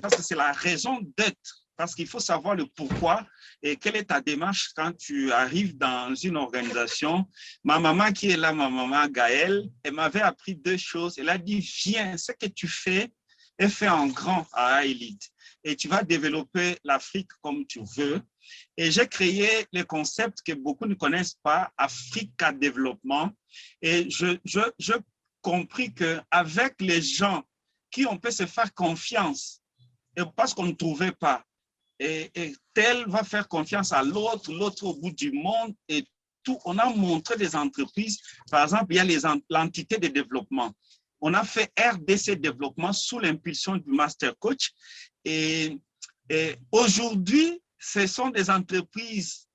parce que c'est la raison d'être, parce qu'il faut savoir le pourquoi et quelle est ta démarche quand tu arrives dans une organisation. Ma maman qui est là, ma maman Gaëlle, elle m'avait appris 2 choses. Elle a dit, viens, ce que tu fais est fait en grand à Elite. Et tu vas développer l'Afrique comme tu veux. Et j'ai créé le concept que beaucoup ne connaissent pas, Africa Développement. Et je compris qu'avec les gens qui on peut se faire confiance, et parce qu'on ne trouvait pas, et tel va faire confiance à l'autre, l'autre au bout du monde, et tout. On a montré des entreprises, par exemple, il y a l'entité de développement. On a fait RDC Développement sous l'impulsion du Master Coach. Et aujourd'hui, ce sont des entreprises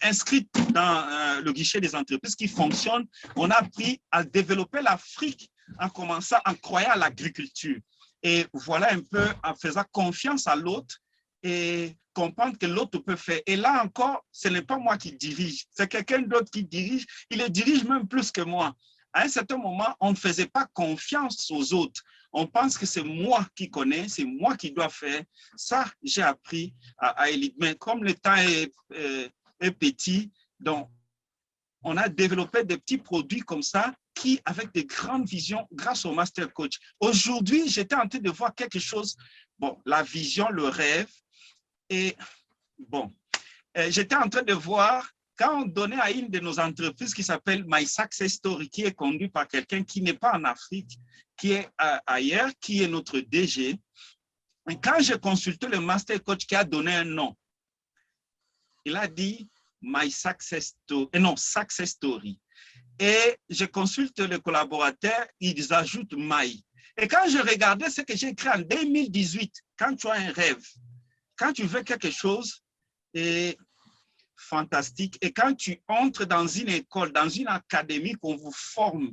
inscrites dans le guichet des entreprises qui fonctionnent. On a appris à développer l'Afrique en commençant, en croyant à l'agriculture. Et voilà un peu en faisant confiance à l'autre et comprendre que l'autre peut faire. Et là encore, ce n'est pas moi qui dirige, c'est quelqu'un d'autre qui dirige. Il le dirige même plus que moi. À un certain moment, on ne faisait pas confiance aux autres. On pense que c'est moi qui connais, c'est moi qui dois faire. Ça, j'ai appris à Elite. Mais comme le temps est petit, donc on a développé des petits produits comme ça qui, avec des grandes visions, grâce au Master Coach. Aujourd'hui, j'étais en train de voir quelque chose, bon, la vision, le rêve, et bon, j'étais en train de voir, quand on donnait à une de nos entreprises qui s'appelle My Success Story, qui est conduite par quelqu'un qui n'est pas en Afrique, qui est ailleurs, qui est notre DG, et quand j'ai consulté le Master Coach qui a donné un nom, il a dit My Success Story, non, Success Story. Et je consulte les collaborateurs, ils ajoutent My. Et quand je regardais ce que j'ai écrit en 2018, quand tu as un rêve, quand tu veux quelque chose, et fantastique, et quand tu entres dans une école, dans une académie qu'on vous forme,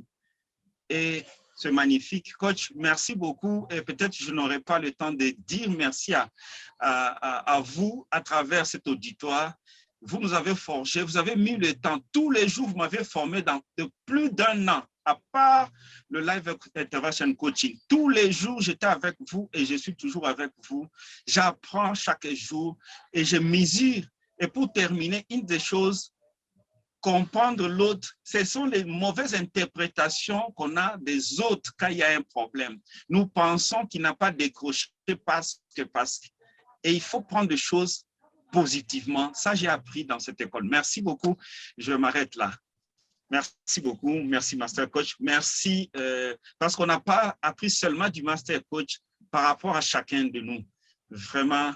et c'est magnifique. Coach, merci beaucoup. Et peut-être je n'aurai pas le temps de dire merci à vous à travers cet auditoire. Vous nous avez forgé, vous avez mis le temps. Tous les jours, vous m'avez formé de plus d'un an, à part le Live Intervention Coaching. Tous les jours, j'étais avec vous et je suis toujours avec vous. J'apprends chaque jour et je mesure. Et pour terminer, une des choses, comprendre l'autre, ce sont les mauvaises interprétations qu'on a des autres quand il y a un problème. Nous pensons qu'il n'a pas décroché parce que. Et il faut prendre des choses positivement. Ça, j'ai appris dans cette école. Merci beaucoup. Je m'arrête là. Merci beaucoup. Merci, Master Coach. Merci parce qu'on n'a pas appris seulement du Master Coach par rapport à chacun de nous. Vraiment,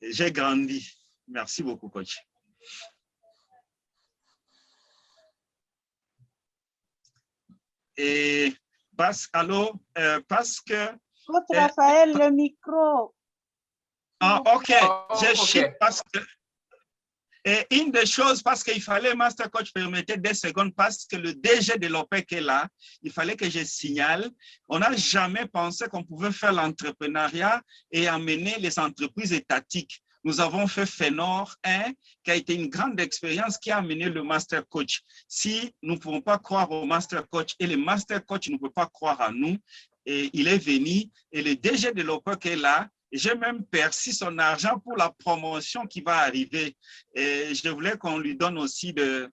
j'ai grandi. Merci beaucoup, Coach. Et parce que... Coach Raphaël, le micro. Ah, OK. Je shift parce que... Et une des choses, parce qu'il fallait, Master Coach, permettez 2 secondes, parce que le DG de l'OPEC est là, il fallait que je signale, on n'a jamais pensé qu'on pouvait faire l'entrepreneuriat et amener les entreprises étatiques. Nous avons fait FENOR 1, qui a été une grande expérience qui a amené le Master Coach. Si nous ne pouvons pas croire au Master Coach et le Master Coach ne peut pas croire à nous, et il est venu et le DG de l'OPEC est là. J'ai même perçu son argent pour la promotion qui va arriver. Et je voulais qu'on lui donne aussi de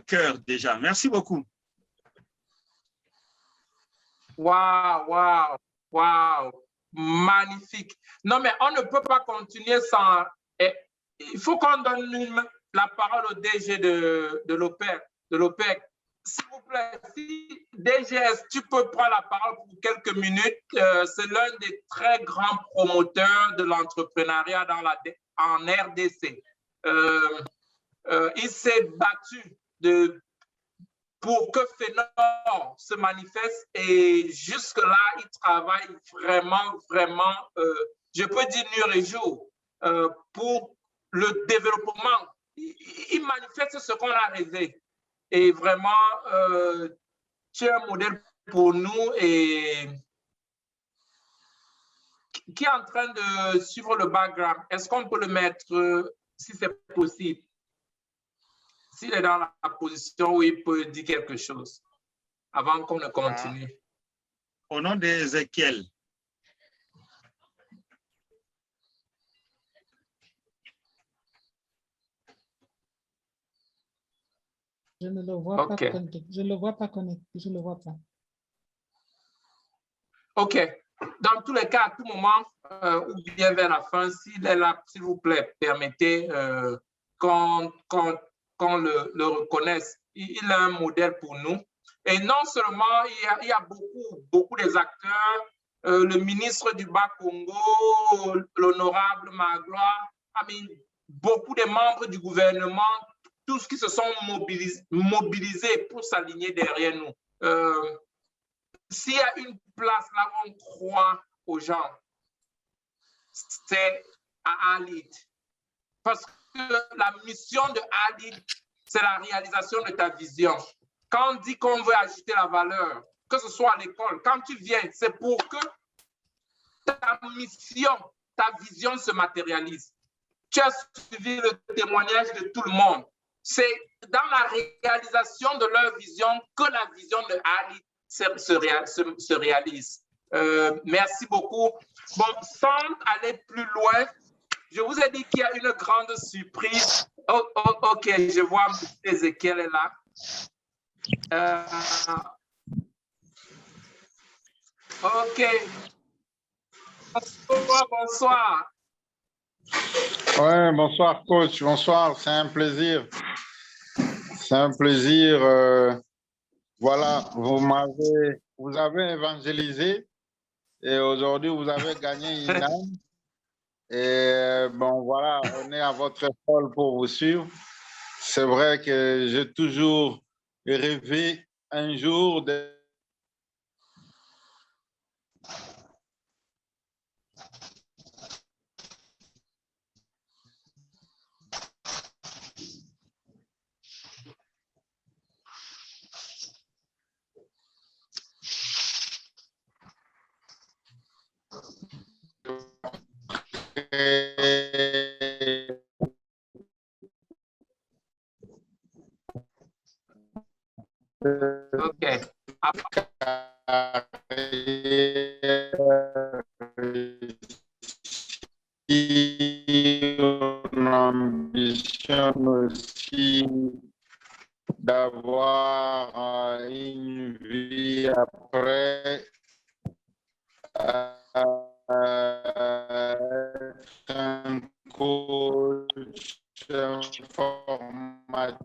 cœur déjà. Merci beaucoup. Waouh. Magnifique. Non, mais on ne peut pas continuer sans... Il faut qu'on donne la parole au DG de l'OPEC. S'il vous plaît, si DGS, tu peux prendre la parole pour quelques minutes. C'est l'un des très grands promoteurs de l'entrepreneuriat en RDC. Il s'est battu pour que FENOR se manifeste et jusque-là, il travaille vraiment, je peux dire nuit et jour, pour le développement. Il manifeste ce qu'on a rêvé. Et vraiment, tu es un modèle pour nous et qui est en train de suivre le background. Est-ce qu'on peut le mettre, si c'est possible? S'il est dans la position où il peut dire quelque chose avant qu'on ne continue. Au nom d'Ézéchiel. Je ne le vois pas connecté. Je ne le vois pas connecté. Je ne le vois pas. OK. Dans tous les cas, à tout moment, ou bien vers la fin, s'il est là, s'il vous plaît, permettez qu'on le reconnaisse. Il est un modèle pour nous. Et non seulement, il y a beaucoup des acteurs, le ministre du Bas-Congo, l'honorable Magloire, beaucoup de membres du gouvernement, tous qui se sont mobilisés pour s'aligner derrière nous. S'il y a une place là où on croit aux gens, c'est à Alit. Parce que la mission de Alit, c'est la réalisation de ta vision. Quand on dit qu'on veut ajouter la valeur, que ce soit à l'école, quand tu viens, c'est pour que ta mission, ta vision se matérialise. Tu as suivi le témoignage de tout le monde. C'est dans la réalisation de leur vision que la vision de Ali se réalise. Merci beaucoup. Bon, sans aller plus loin, Je vous ai dit qu'il y a une grande surprise. Oh, OK, je vois Ezekiel est là. OK. Bonsoir. Oui, bonsoir, coach. Bonsoir, c'est un plaisir. C'est un plaisir. Voilà, vous avez évangélisé et aujourd'hui, vous avez gagné une âme. Et bon, voilà, on est à votre école pour vous suivre. C'est vrai que j'ai toujours rêvé un jour de... OK. Une ambition aussi d'avoir une vie après un coach, un formateur,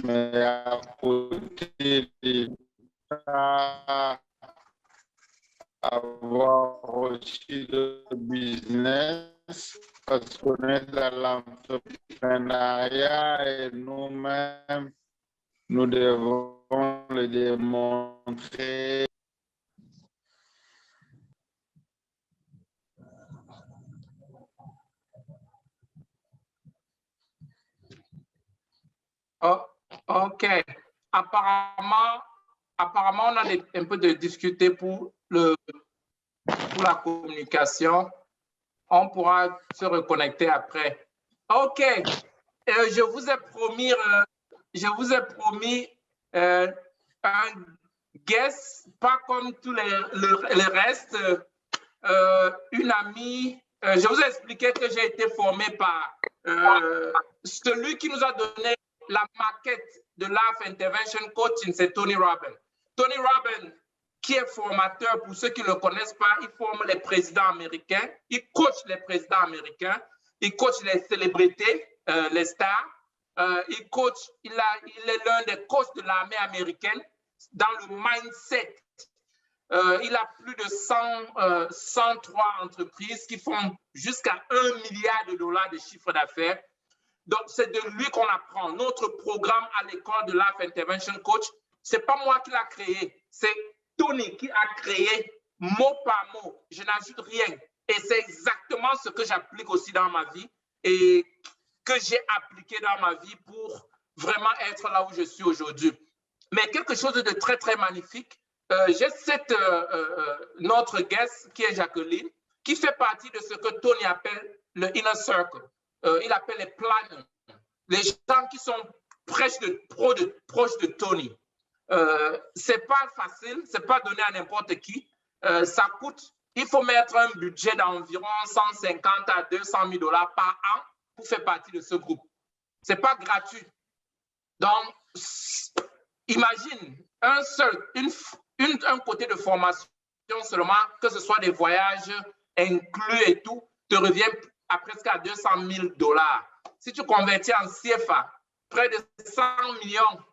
mais à côté de ça, avoir aussi le business, parce qu'on est dans l'entrepreneuriat et nous-mêmes, nous devons le démontrer. Oh, OK. Apparemment, on a un peu de discuter pour la communication. On pourra se reconnecter après. OK. Je vous ai promis un guest, pas comme tous les restes. Une amie. Je vous ai expliqué que j'ai été formé par celui qui nous a donné la maquette de Life Intervention Coaching, c'est Tony Robbins. Tony Robbins, qui est formateur, pour ceux qui ne le connaissent pas, il forme les présidents américains, il coach les présidents américains, il coach les célébrités, les stars, il est l'un des coachs de l'armée américaine dans le mindset. Il a plus de 103 entreprises qui font jusqu'à $1 milliard de chiffre d'affaires. Donc, c'est de lui qu'on apprend. Notre programme à l'école de Life Intervention Coach, ce n'est pas moi qui l'a créé, c'est Tony qui a créé mot par mot. Je n'ajoute rien. Et c'est exactement ce que j'applique aussi dans ma vie et que j'ai appliqué dans ma vie pour vraiment être là où je suis aujourd'hui. Mais quelque chose de très, très magnifique. J'ai notre guest qui est Jacqueline, qui fait partie de ce que Tony appelle le inner circle. Il appelle les planners, les gens qui sont proches de Tony. C'est pas facile, c'est pas donné à n'importe qui. Ça coûte, il faut mettre un budget d'environ 150 à 200 000 $ par an pour faire partie de ce groupe. C'est pas gratuit. Donc, imagine un côté de formation seulement, que ce soit des voyages inclus et tout, te revient à presque à 200 000 $. Si tu convertis en CFA, près de 100 millions,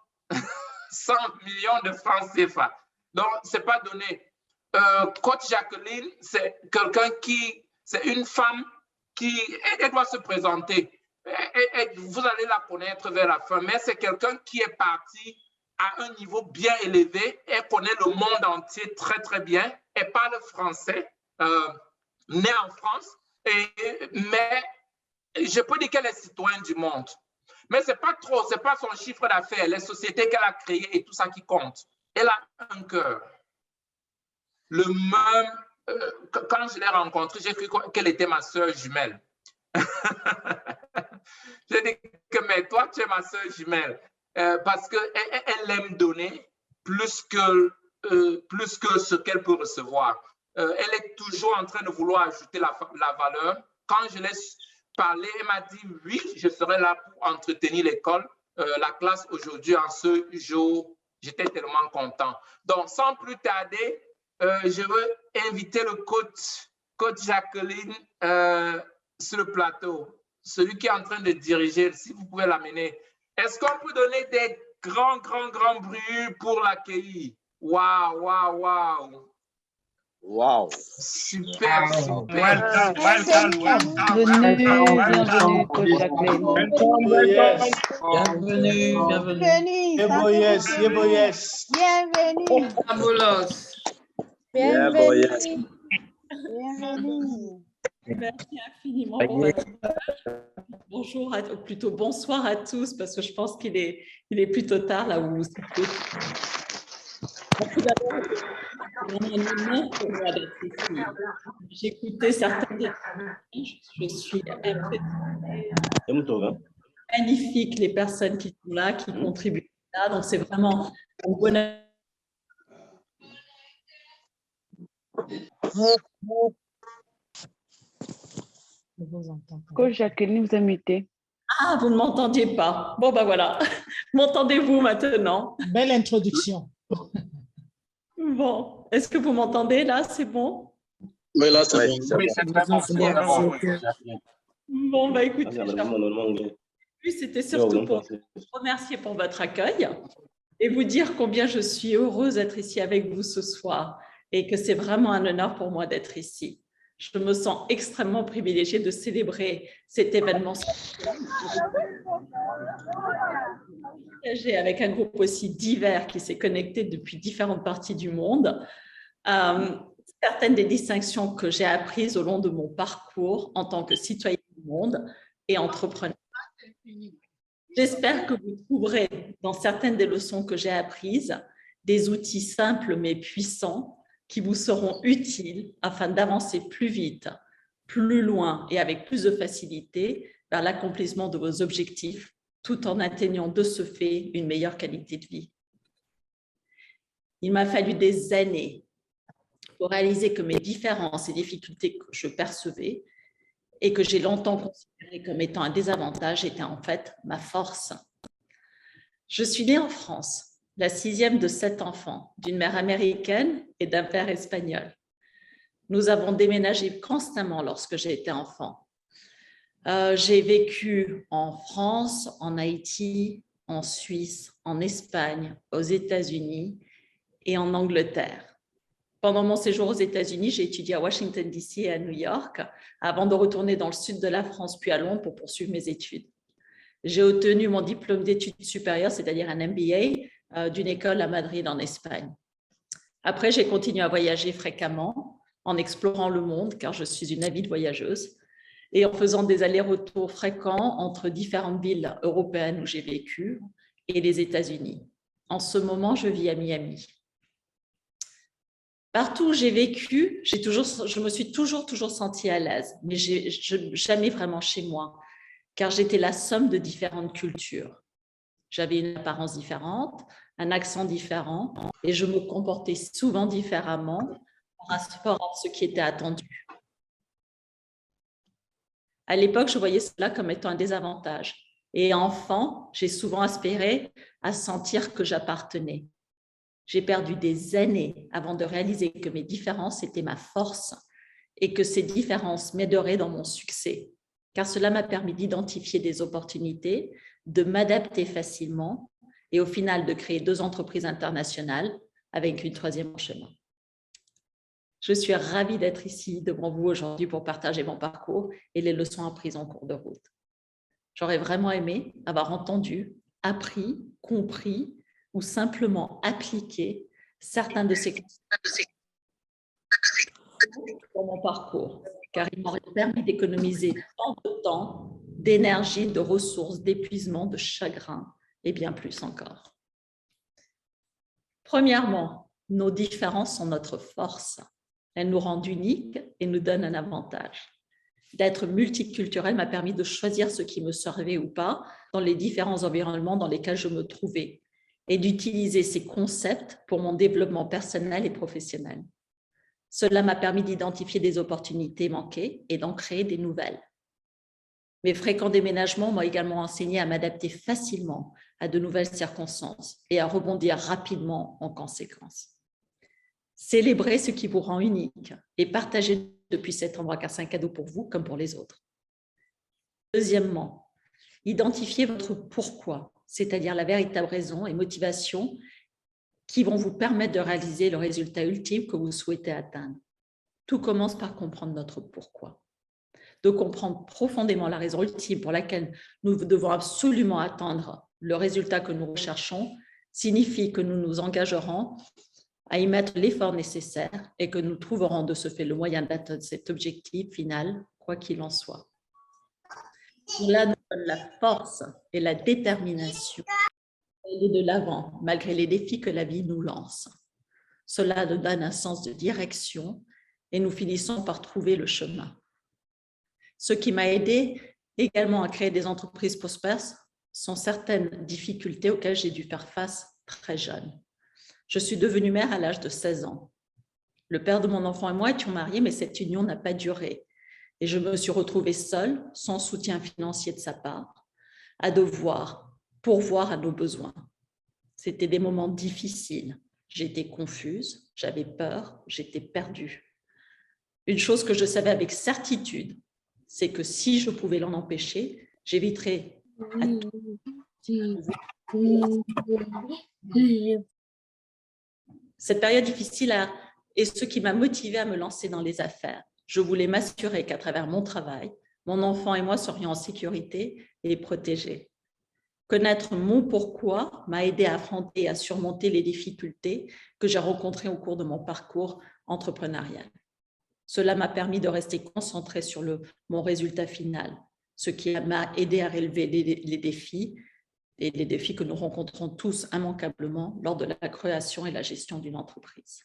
100 millions de francs CFA. Donc, ce n'est pas donné. Coach Jacqueline, c'est quelqu'un c'est une femme elle doit se présenter. Vous allez la connaître vers la fin, mais c'est quelqu'un qui est parti à un niveau bien élevé. Elle connaît le monde entier très, très bien. Elle parle français, née en France. Mais je peux dire qu'elle est citoyenne du monde. Mais ce n'est pas trop, ce n'est pas son chiffre d'affaires, les sociétés qu'elle a créées et tout ça qui compte. Elle a un cœur. Le même, quand je l'ai rencontrée, j'ai cru qu'elle était ma soeur jumelle. J'ai dit que, mais toi, tu es ma soeur jumelle. Parce qu'elle aime donner plus que ce qu'elle peut recevoir. elle est toujours en train de vouloir ajouter la valeur. Quand je l'ai parlé, elle m'a dit, oui, je serai là pour entretenir l'école, la classe aujourd'hui en ce jour. J'étais tellement content. Donc, sans plus tarder, je veux inviter le coach Jacqueline sur le plateau. Celui qui est en train de diriger, si vous pouvez l'amener. Est-ce qu'on peut donner des grands bruits pour l'accueillir? Waouh, waouh, waouh. Wow. Super, super. Bienvenue, coach Jacqueline. Bienvenue. Merci infiniment pour votre... Bonjour, ou plutôt bonsoir à tous, parce que je pense qu'il est plutôt tard là où vous êtes. Tout d'abord, c'est vraiment un honneur pour moi d'être ici. J'ai écouté certains des... Je suis magnifique les personnes qui sont là, qui contribuent là. Donc, c'est vraiment un bonheur. Coach Jacqueline, vous invitez. Ah, vous ne m'entendiez pas. Bon, ben voilà. M'entendez-vous maintenant? Belle introduction. Bon, est-ce que vous m'entendez là? C'est bon? Oui, là, c'est bon. Oui, c'est très bon. Bon, bah écoutez, c'était surtout pour vous remercier pour votre accueil et vous dire combien je suis heureuse d'être ici avec vous ce soir et que c'est vraiment un honneur pour moi d'être ici. Je me sens extrêmement privilégiée de célébrer cet événement avec un groupe aussi divers qui s'est connecté depuis différentes parties du monde. Certaines des distinctions que j'ai apprises au long de mon parcours en tant que citoyenne du monde et entrepreneur. J'espère que vous trouverez dans certaines des leçons que j'ai apprises des outils simples mais puissants qui vous seront utiles afin d'avancer plus vite, plus loin et avec plus de facilité vers l'accomplissement de vos objectifs, tout en atteignant de ce fait une meilleure qualité de vie. Il m'a fallu des années pour réaliser que mes différences et difficultés que je percevais et que j'ai longtemps considérées comme étant un désavantage étaient en fait ma force. Je suis née en France, la 6e de 7 enfants, d'une mère américaine et d'un père espagnol. Nous avons déménagé constamment lorsque j'étais enfant. J'ai vécu en France, en Haïti, en Suisse, en Espagne, aux États-Unis et en Angleterre. Pendant mon séjour aux États-Unis, j'ai étudié à Washington, D.C. et à New York, avant de retourner dans le sud de la France, puis à Londres pour poursuivre mes études. J'ai obtenu mon diplôme d'études supérieures, c'est-à-dire un MBA, d'une école à Madrid, en Espagne. Après, j'ai continué à voyager fréquemment, en explorant le monde, car je suis une avide voyageuse, et en faisant des allers-retours fréquents entre différentes villes européennes où j'ai vécu et les États-Unis. En ce moment, je vis à Miami. Partout où j'ai vécu, je me suis toujours sentie à l'aise, mais jamais vraiment chez moi, car j'étais la somme de différentes cultures. J'avais une apparence différente, un accent différent, et je me comportais souvent différemment par rapport à ce qui était attendu. À l'époque, je voyais cela comme étant un désavantage. Et enfant, j'ai souvent aspiré à sentir que j'appartenais. J'ai perdu des années avant de réaliser que mes différences étaient ma force et que ces différences m'aideraient dans mon succès, car cela m'a permis d'identifier des opportunités, de m'adapter facilement et au final de créer 2 entreprises internationales avec une 3e en chemin. Je suis ravie d'être ici devant vous aujourd'hui pour partager mon parcours et les leçons apprises en cours de route. J'aurais vraiment aimé avoir entendu, appris, compris ou simplement appliqué certains de ces concepts pour mon parcours, car ils m'auraient permis d'économiser tant de temps, d'énergie, de ressources, d'épuisement, de chagrin et bien plus encore. Premièrement, nos différences sont notre force. Elles nous rendent uniques et nous donnent un avantage. D'être multiculturelle m'a permis de choisir ce qui me servait ou pas dans les différents environnements dans lesquels je me trouvais et d'utiliser ces concepts pour mon développement personnel et professionnel. Cela m'a permis d'identifier des opportunités manquées et d'en créer des nouvelles. Mes fréquents déménagements m'ont également enseigné à m'adapter facilement à de nouvelles circonstances et à rebondir rapidement en conséquence. Célébrez ce qui vous rend unique et partagez depuis cet endroit car c'est un cadeau pour vous comme pour les autres. Deuxièmement, identifiez votre pourquoi, c'est-à-dire la véritable raison et motivation qui vont vous permettre de réaliser le résultat ultime que vous souhaitez atteindre. Tout commence par comprendre notre pourquoi. De comprendre profondément la raison ultime pour laquelle nous devons absolument atteindre le résultat que nous recherchons signifie que nous nous engagerons à y mettre l'effort nécessaire et que nous trouverons de ce fait le moyen d'atteindre cet objectif final, quoi qu'il en soit. Cela nous donne la force et la détermination d'aller de l'avant, malgré les défis que la vie nous lance. Cela nous donne un sens de direction et nous finissons par trouver le chemin. Ce qui m'a aidé également à créer des entreprises prospères sont certaines difficultés auxquelles j'ai dû faire face très jeune. Je suis devenue mère à l'âge de 16 ans. Le père de mon enfant et moi étions mariés, mais cette union n'a pas duré. Et je me suis retrouvée seule, sans soutien financier de sa part, à devoir pourvoir à nos besoins. C'était des moments difficiles. J'étais confuse, j'avais peur, j'étais perdue. Une chose que je savais avec certitude, c'est que si je pouvais l'en empêcher, j'éviterais à tout. Cette période difficile est ce qui m'a motivée à me lancer dans les affaires. Je voulais m'assurer qu'à travers mon travail, mon enfant et moi serions en sécurité et protégés. Connaître mon pourquoi m'a aidé à affronter et à surmonter les difficultés que j'ai rencontrées au cours de mon parcours entrepreneurial. Cela m'a permis de rester concentrée sur mon résultat final, ce qui m'a aidé à relever les défis, et les défis que nous rencontrons tous immanquablement lors de la création et la gestion d'une entreprise.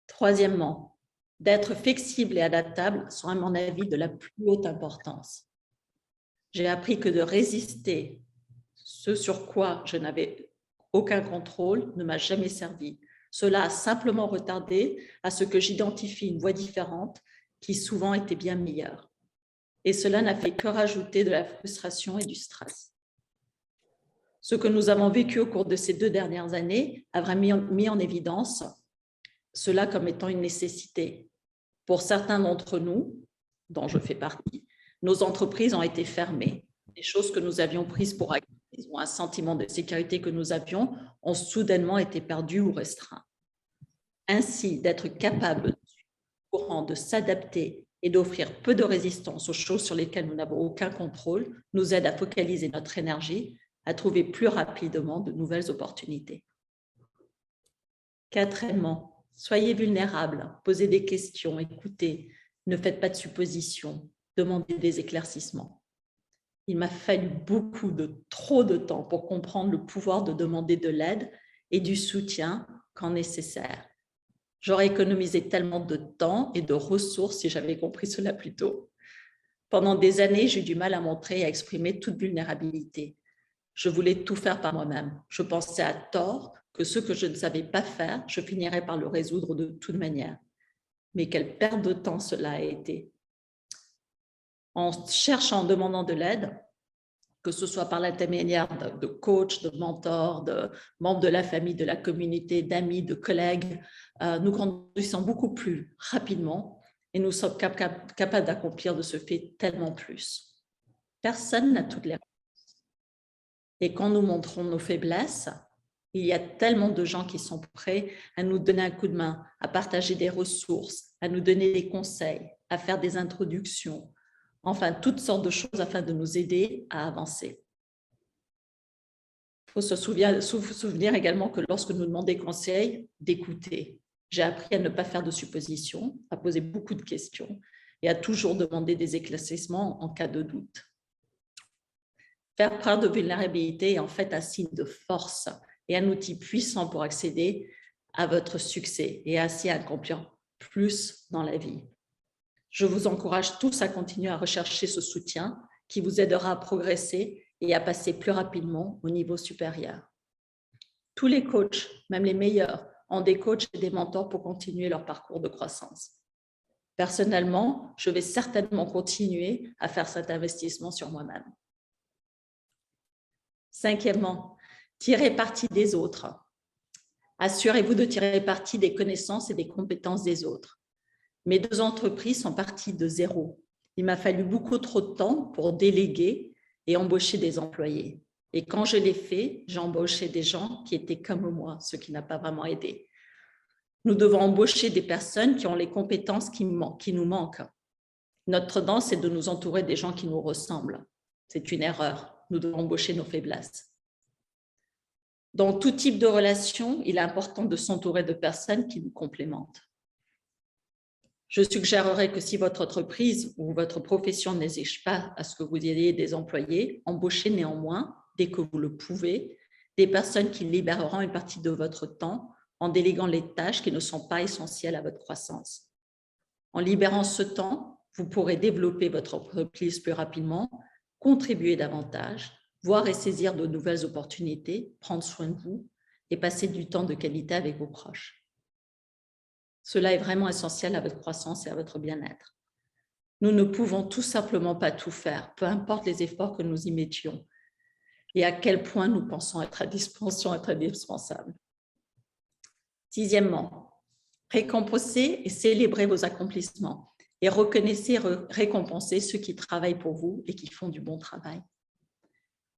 Troisièmement, d'être flexible et adaptable sont, à mon avis, de la plus haute importance. J'ai appris que de résister, ce sur quoi je n'avais aucun contrôle, ne m'a jamais servi. Cela a simplement retardé à ce que j'identifie une voie différente qui souvent était bien meilleure. Et cela n'a fait que rajouter de la frustration et du stress. Ce que nous avons vécu au cours de ces 2 dernières années a vraiment mis en évidence cela comme étant une nécessité. Pour certains d'entre nous, dont je fais partie, nos entreprises ont été fermées. Les choses que nous avions prises pour acquises ou un sentiment de sécurité que nous avions ont soudainement été perdues ou restreints. Ainsi, d'être capable de s'adapter et d'offrir peu de résistance aux choses sur lesquelles nous n'avons aucun contrôle nous aide à focaliser notre énergie, à trouver plus rapidement de nouvelles opportunités. Quatrièmement, soyez vulnérables, posez des questions, écoutez, ne faites pas de suppositions, demandez des éclaircissements. Il m'a fallu trop de temps pour comprendre le pouvoir de demander de l'aide et du soutien quand nécessaire. J'aurais économisé tellement de temps et de ressources si j'avais compris cela plus tôt. Pendant des années, j'ai eu du mal à montrer et à exprimer toute vulnérabilité. Je voulais tout faire par moi-même. Je pensais à tort que ce que je ne savais pas faire, je finirais par le résoudre de toute manière. Mais quelle perte de temps cela a été. En cherchant, en demandant de l'aide, que ce soit par l'intermédiaire de coachs, de mentors, de membres de la famille, de la communauté, d'amis, de collègues, nous grandissons beaucoup plus rapidement et nous sommes capables d'accomplir de ce fait tellement plus. Personne n'a toutes les réponses. Et quand nous montrons nos faiblesses, il y a tellement de gens qui sont prêts à nous donner un coup de main, à partager des ressources, à nous donner des conseils, à faire des introductions, enfin toutes sortes de choses afin de nous aider à avancer. Il faut se souvenir également que lorsque nous demandons des conseils, d'écouter. J'ai appris à ne pas faire de suppositions, à poser beaucoup de questions et à toujours demander des éclaircissements en cas de doute. Faire preuve de vulnérabilité est en fait un signe de force et un outil puissant pour accéder à votre succès et ainsi accomplir plus dans la vie. Je vous encourage tous à continuer à rechercher ce soutien qui vous aidera à progresser et à passer plus rapidement au niveau supérieur. Tous les coachs, même les meilleurs, ont des coachs et des mentors pour continuer leur parcours de croissance. Personnellement, je vais certainement continuer à faire cet investissement sur moi-même. Cinquièmement, tirez parti des autres. Assurez-vous de tirer parti des connaissances et des compétences des autres. Mes 2 entreprises sont parties de zéro. Il m'a fallu beaucoup trop de temps pour déléguer et embaucher des employés. Et quand je l'ai fait, j'ai embauché des gens qui étaient comme moi, ce qui n'a pas vraiment aidé. Nous devons embaucher des personnes qui ont les compétences qui nous manquent. Notre tendance, c'est de nous entourer des gens qui nous ressemblent. C'est une erreur. Nous devons embaucher nos faiblesses. Dans tout type de relation, il est important de s'entourer de personnes qui nous complémentent. Je suggérerais que si votre entreprise ou votre profession n'exige pas à ce que vous ayez des employés, embauchez néanmoins, dès que vous le pouvez, des personnes qui libéreront une partie de votre temps en déléguant les tâches qui ne sont pas essentielles à votre croissance. En libérant ce temps, vous pourrez développer votre entreprise plus rapidement, contribuer davantage, voir et saisir de nouvelles opportunités, prendre soin de vous et passer du temps de qualité avec vos proches. Cela est vraiment essentiel à votre croissance et à votre bien-être. Nous ne pouvons tout simplement pas tout faire, peu importe les efforts que nous y mettions et à quel point nous pensons être indispensables. Sixièmement, récompensez et célébrez vos accomplissements et reconnaissez et récompensez ceux qui travaillent pour vous et qui font du bon travail.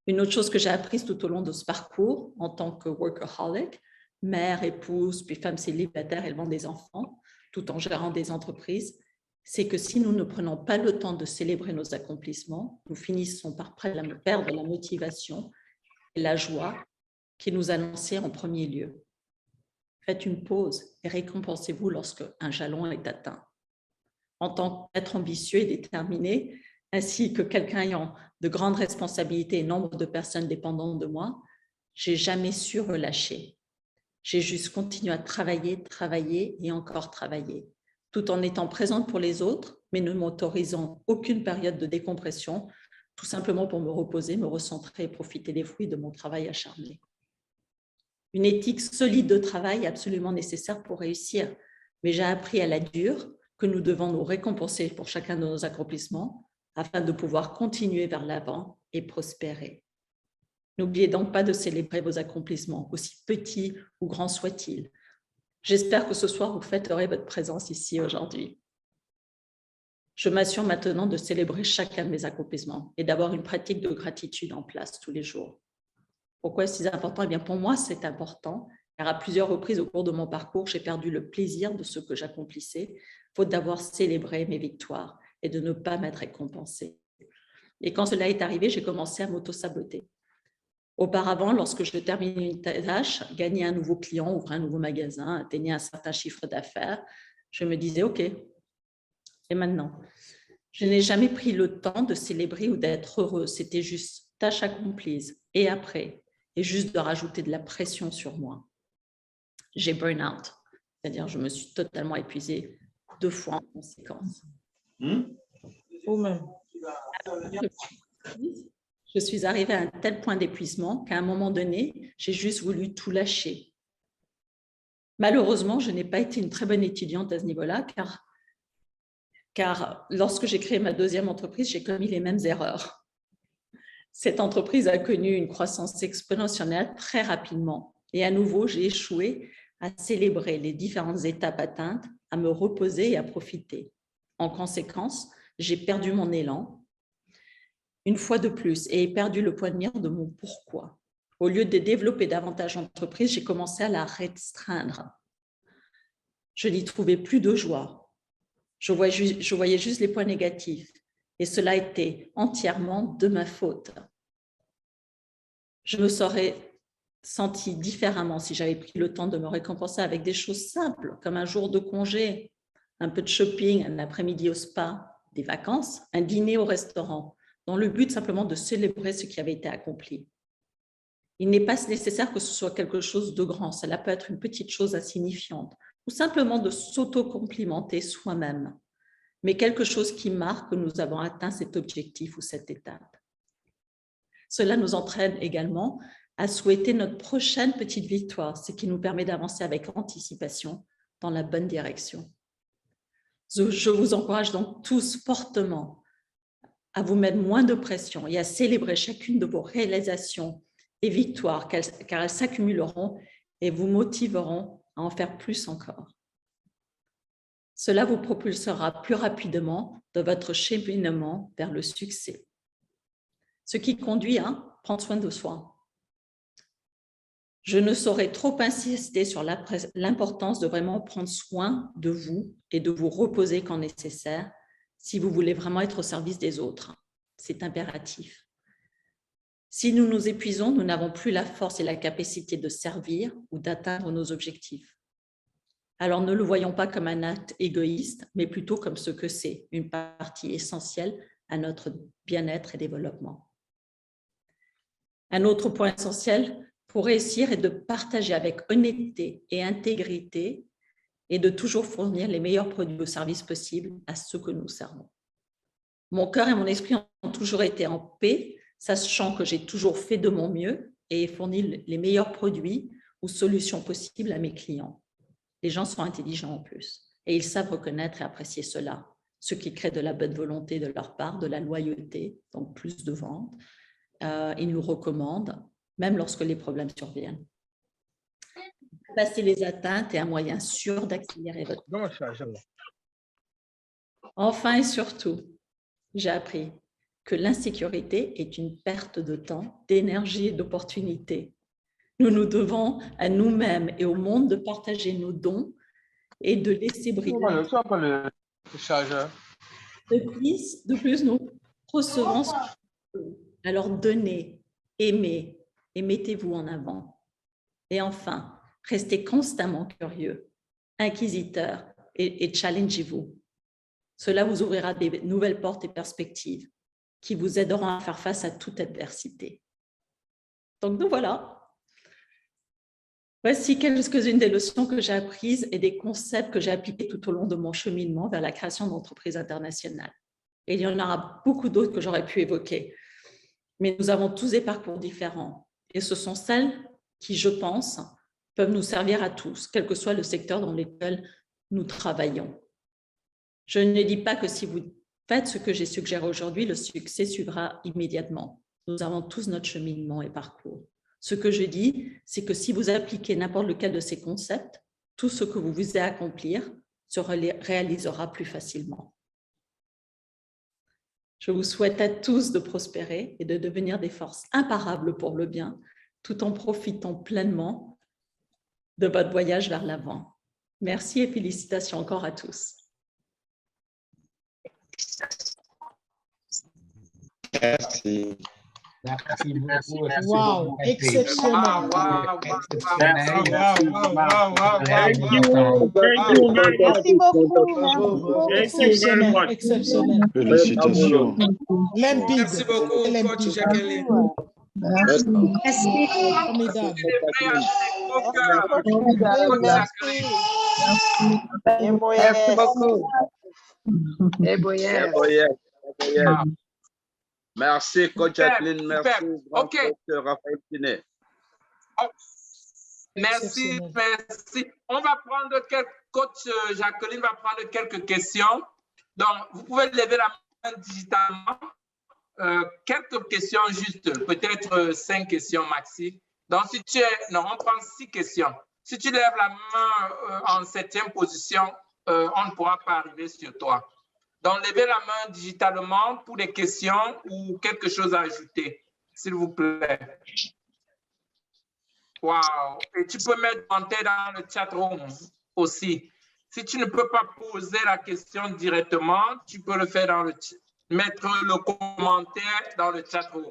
Une autre chose que j'ai apprise tout au long de ce parcours en tant que workaholic, mère, épouse, puis femme célibataire élevant des enfants, tout en gérant des entreprises, c'est que si nous ne prenons pas le temps de célébrer nos accomplissements, nous finissons par perdre la motivation et la joie qui nous annonçaient en premier lieu. Faites une pause et récompensez-vous lorsque un jalon est atteint. En tant qu'être ambitieux et déterminé, ainsi que quelqu'un ayant de grandes responsabilités et nombre de personnes dépendantes de moi, j'ai jamais su relâcher. J'ai juste continué à travailler, travailler et encore travailler, tout en étant présente pour les autres, mais ne m'autorisant aucune période de décompression, tout simplement pour me reposer, me recentrer et profiter des fruits de mon travail acharné. Une éthique solide de travail est absolument nécessaire pour réussir, mais j'ai appris à la dure que nous devons nous récompenser pour chacun de nos accomplissements afin de pouvoir continuer vers l'avant et prospérer. N'oubliez donc pas de célébrer vos accomplissements, aussi petits ou grands soient-ils. J'espère que ce soir, vous fêterez votre présence ici aujourd'hui. Je m'assure maintenant de célébrer chacun de mes accomplissements et d'avoir une pratique de gratitude en place tous les jours. Pourquoi est-ce si important? Eh bien, pour moi, c'est important, car à plusieurs reprises au cours de mon parcours, j'ai perdu le plaisir de ce que j'accomplissais, faute d'avoir célébré mes victoires et de ne pas m'être récompensée. Et quand cela est arrivé, j'ai commencé à m'auto-saboter. Auparavant, lorsque je terminais une tâche, gagner un nouveau client, ouvrir un nouveau magasin, atteindre un certain chiffre d'affaires, je me disais, OK, et maintenant? Je n'ai jamais pris le temps de célébrer ou d'être heureux. C'était juste tâche accomplie et après, et juste de rajouter de la pression sur moi. J'ai burn-out, c'est-à-dire je me suis totalement épuisée 2 fois en conséquence. Je suis arrivée à un tel point d'épuisement qu'à un moment donné, j'ai juste voulu tout lâcher. Malheureusement, je n'ai pas été une très bonne étudiante à ce niveau-là, car lorsque j'ai créé ma 2e entreprise, j'ai commis les mêmes erreurs. Cette entreprise a connu une croissance exponentielle très rapidement. Et à nouveau, j'ai échoué à célébrer les différentes étapes atteintes, à me reposer et à profiter. En conséquence, j'ai perdu mon élan, une fois de plus, et perdu le point de mire de mon pourquoi. Au lieu de développer davantage l'entreprise, j'ai commencé à la restreindre. Je n'y trouvais plus de joie. Je voyais juste les points négatifs. Et cela était entièrement de ma faute. Je me serais sentie différemment si j'avais pris le temps de me récompenser avec des choses simples, comme un jour de congé, un peu de shopping, un après-midi au spa, des vacances, un dîner au restaurant, dans le but simplement de célébrer ce qui avait été accompli. Il n'est pas nécessaire que ce soit quelque chose de grand, cela peut être une petite chose insignifiante, ou simplement de s'auto-complimenter soi-même, mais quelque chose qui marque que nous avons atteint cet objectif ou cette étape. Cela nous entraîne également à souhaiter notre prochaine petite victoire, ce qui nous permet d'avancer avec anticipation dans la bonne direction. Je vous encourage donc tous fortement à vous mettre moins de pression et à célébrer chacune de vos réalisations et victoires, car elles s'accumuleront et vous motiveront à en faire plus encore. Cela vous propulsera plus rapidement dans votre cheminement vers le succès. Ce qui conduit à prendre soin de soi. Je ne saurais trop insister sur l'importance de vraiment prendre soin de vous et de vous reposer quand nécessaire si vous voulez vraiment être au service des autres. C'est impératif. Si nous nous épuisons, nous n'avons plus la force et la capacité de servir ou d'atteindre nos objectifs. Alors ne le voyons pas comme un acte égoïste, mais plutôt comme ce que c'est, une partie essentielle à notre bien-être et développement. Un autre point essentiel pour réussir est de partager avec honnêteté et intégrité et de toujours fournir les meilleurs produits ou services possibles à ceux que nous servons. Mon cœur et mon esprit ont toujours été en paix, sachant que j'ai toujours fait de mon mieux et fourni les meilleurs produits ou solutions possibles à mes clients. Les gens sont intelligents en plus et ils savent reconnaître et apprécier cela, ce qui crée de la bonne volonté de leur part, de la loyauté, donc plus de ventes. Ils nous recommandent, même lorsque les problèmes surviennent. Passer les atteintes est un moyen sûr d'accélérer votre vie. Enfin et surtout, j'ai appris que l'insécurité est une perte de temps, d'énergie et d'opportunités. Nous nous devons à nous-mêmes et au monde de partager nos dons et de laisser briller. De plus, nous recevons ce que nous donnons. Alors donnez, aimez et mettez-vous en avant. Et enfin, restez constamment curieux, inquisiteur et challengez-vous. Cela vous ouvrira des nouvelles portes et perspectives qui vous aideront à faire face à toute adversité. Donc nous voilà. Voici quelques-unes des leçons que j'ai apprises et des concepts que j'ai appliqués tout au long de mon cheminement vers la création d'entreprises internationales. Et il y en aura beaucoup d'autres que j'aurais pu évoquer. Mais nous avons tous des parcours différents. Et ce sont celles qui, je pense, peuvent nous servir à tous, quel que soit le secteur dans lequel nous travaillons. Je ne dis pas que si vous faites ce que j'ai suggéré aujourd'hui, le succès suivra immédiatement. Nous avons tous notre cheminement et parcours. Ce que je dis, c'est que si vous appliquez n'importe lequel de ces concepts, tout ce que vous visez à accomplir se réalisera plus facilement. Je vous souhaite à tous de prospérer et de devenir des forces imparables pour le bien, tout en profitant pleinement de votre voyage vers l'avant. Merci et félicitations encore à tous. Merci. Merci beaucoup. Wow, exceptionnel. Merci beaucoup. Exceptionnel, exceptionnel. Félicitations. Limpide. Merci beaucoup, coach Jacqueline. Merci. Formidable. Merci beaucoup. Merci, coach Jacqueline. Merci, OK. Raphaël Pinet. Merci, merci. On va prendre coach Jacqueline va prendre quelques questions. Donc, vous pouvez lever la main digitalement. Quelques questions juste, peut-être 5 questions maxi. Donc, si tu es, non, on prend 6 questions. Si tu lèves la main en 7e position, on ne pourra pas arriver sur toi. Donc, levez la main digitalement pour des questions ou quelque chose à ajouter, s'il vous plaît. Wow. Et tu peux mettre commentaire dans le chat room aussi. Si tu ne peux pas poser la question directement, tu peux le faire dans le chat. Mettre le commentaire dans le chat room.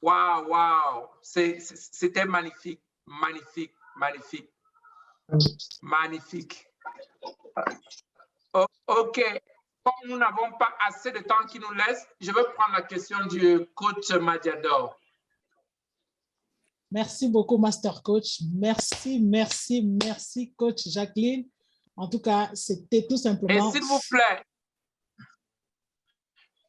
Wow, wow. C'était magnifique, magnifique, magnifique. Magnifique. OK. Comme nous n'avons pas assez de temps qui nous laisse, je vais prendre la question du coach Madiador. Merci beaucoup, Master Coach. Merci, merci, merci, coach Jacqueline. En tout cas, c'était tout simplement... Et s'il vous plaît,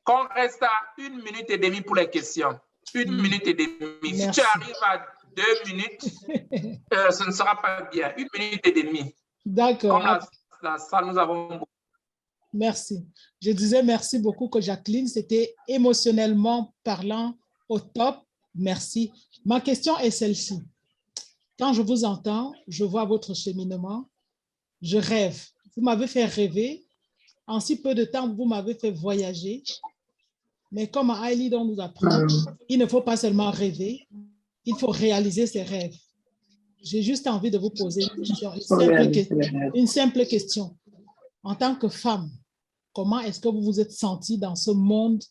qu'on reste à 1 minute et demie pour les questions. 1 minute et demie. Si tu arrives à 2 minutes, ce ne sera pas bien. 1 minute et demie. D'accord. Comme la salle, nous avons... Merci. Je disais merci beaucoup que Jacqueline, c'était émotionnellement parlant au top. Merci. Ma question est celle-ci. Quand je vous entends, je vois votre cheminement, je rêve. Vous m'avez fait rêver. En si peu de temps, vous m'avez fait voyager. Mais comme Aïlid nous apprend, il ne faut pas seulement rêver, il faut réaliser ses rêves. J'ai juste envie de vous poser une simple question. En tant que femme, comment est-ce que vous vous êtes sentie dans ce monde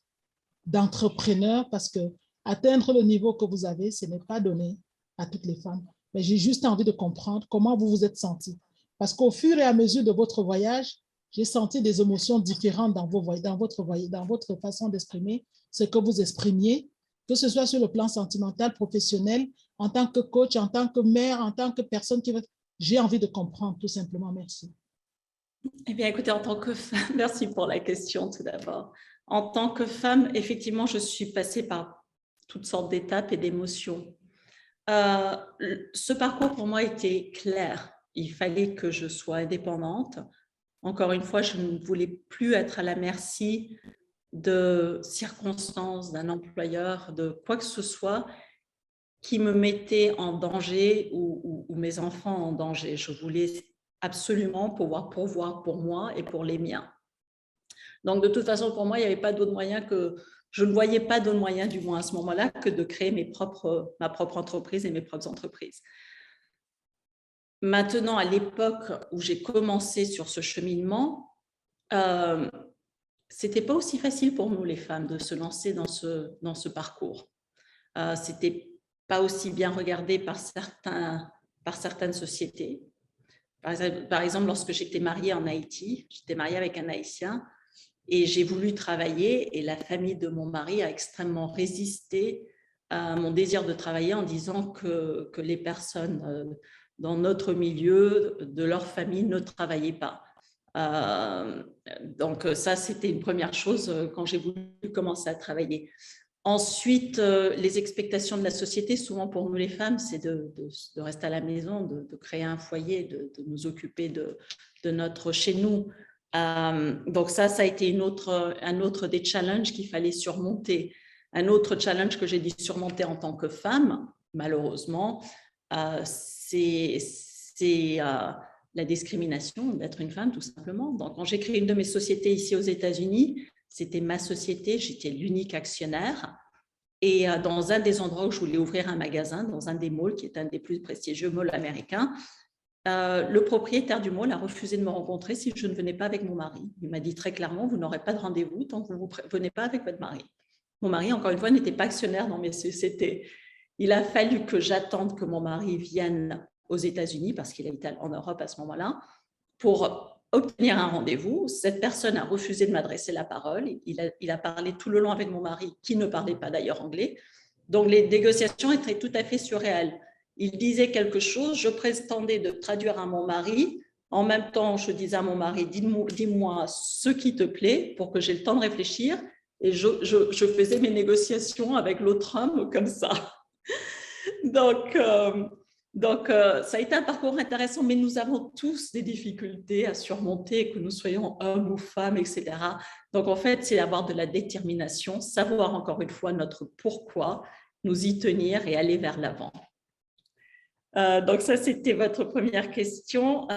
d'entrepreneur? Parce que atteindre le niveau que vous avez, ce n'est pas donné à toutes les femmes. Mais j'ai juste envie de comprendre comment vous vous êtes sentie. Parce qu'au fur et à mesure de votre voyage, j'ai senti des émotions différentes dans votre façon d'exprimer ce que vous exprimiez, que ce soit sur le plan sentimental, professionnel, en tant que coach, en tant que mère, en tant que personne qui veut... J'ai envie de comprendre, tout simplement. Merci. Eh bien, écoutez, en tant que femme, merci pour la question tout d'abord. En tant que femme, effectivement, je suis passée par toutes sortes d'étapes et d'émotions. Ce parcours pour moi était clair. Il fallait que je sois indépendante. Encore une fois, je ne voulais plus être à la merci de circonstances, d'un employeur, de quoi que ce soit qui me mettait en danger ou mes enfants en danger. Je voulais absolument pouvoir pourvoir pour moi et pour les miens. Donc, de toute façon, pour moi, il n'y avait pas d'autre moyen que... Je ne voyais pas d'autre moyen, du moins à ce moment-là, que de créer ma propre entreprise et mes propres entreprises. Maintenant, à l'époque où j'ai commencé sur ce cheminement, ce n'était pas aussi facile pour nous, les femmes, de se lancer dans ce parcours. Ce n'était pas aussi bien regardé par certaines sociétés. Par exemple, lorsque j'étais mariée en Haïti, j'étais mariée avec un Haïtien et j'ai voulu travailler et la famille de mon mari a extrêmement résisté à mon désir de travailler en disant que les personnes dans notre milieu, de leur famille, ne travaillaient pas. Donc ça, c'était une première chose quand j'ai voulu commencer à travailler. Ensuite, les expectations de la société, souvent pour nous les femmes, c'est de rester à la maison, de créer un foyer, de nous occuper de notre chez nous. Donc ça a été un autre des challenges qu'il fallait surmonter. Un autre challenge que j'ai dû surmonter en tant que femme, malheureusement, c'est la discrimination d'être une femme, tout simplement. Donc, quand j'ai créé une de mes sociétés ici aux États-Unis, c'était ma société, j'étais l'unique actionnaire. Et dans un des endroits où je voulais ouvrir un magasin, dans un des malls, qui est un des plus prestigieux malls américains, le propriétaire du mall a refusé de me rencontrer si je ne venais pas avec mon mari. Il m'a dit très clairement, vous n'aurez pas de rendez-vous tant que vous ne venez pas avec votre mari. Mon mari, encore une fois, n'était pas actionnaire dans mes sociétés. Il a fallu que j'attende que mon mari vienne aux États-Unis, parce qu'il était en Europe à ce moment-là, pour obtenir un rendez-vous. Cette personne a refusé de m'adresser la parole. Il a parlé tout le long avec mon mari, qui ne parlait pas d'ailleurs anglais. Donc, les négociations étaient tout à fait surréelles. Il disait quelque chose, je prétendais de traduire à mon mari. En même temps, je disais à mon mari, dis-moi ce qui te plaît pour que j'ai le temps de réfléchir. Et je faisais mes négociations avec l'autre homme comme ça. Donc, ça a été un parcours intéressant, mais nous avons tous des difficultés à surmonter, que nous soyons hommes ou femmes, etc. Donc, en fait, c'est avoir de la détermination, savoir encore une fois notre pourquoi, nous y tenir et aller vers l'avant. Donc, ça, c'était votre première question.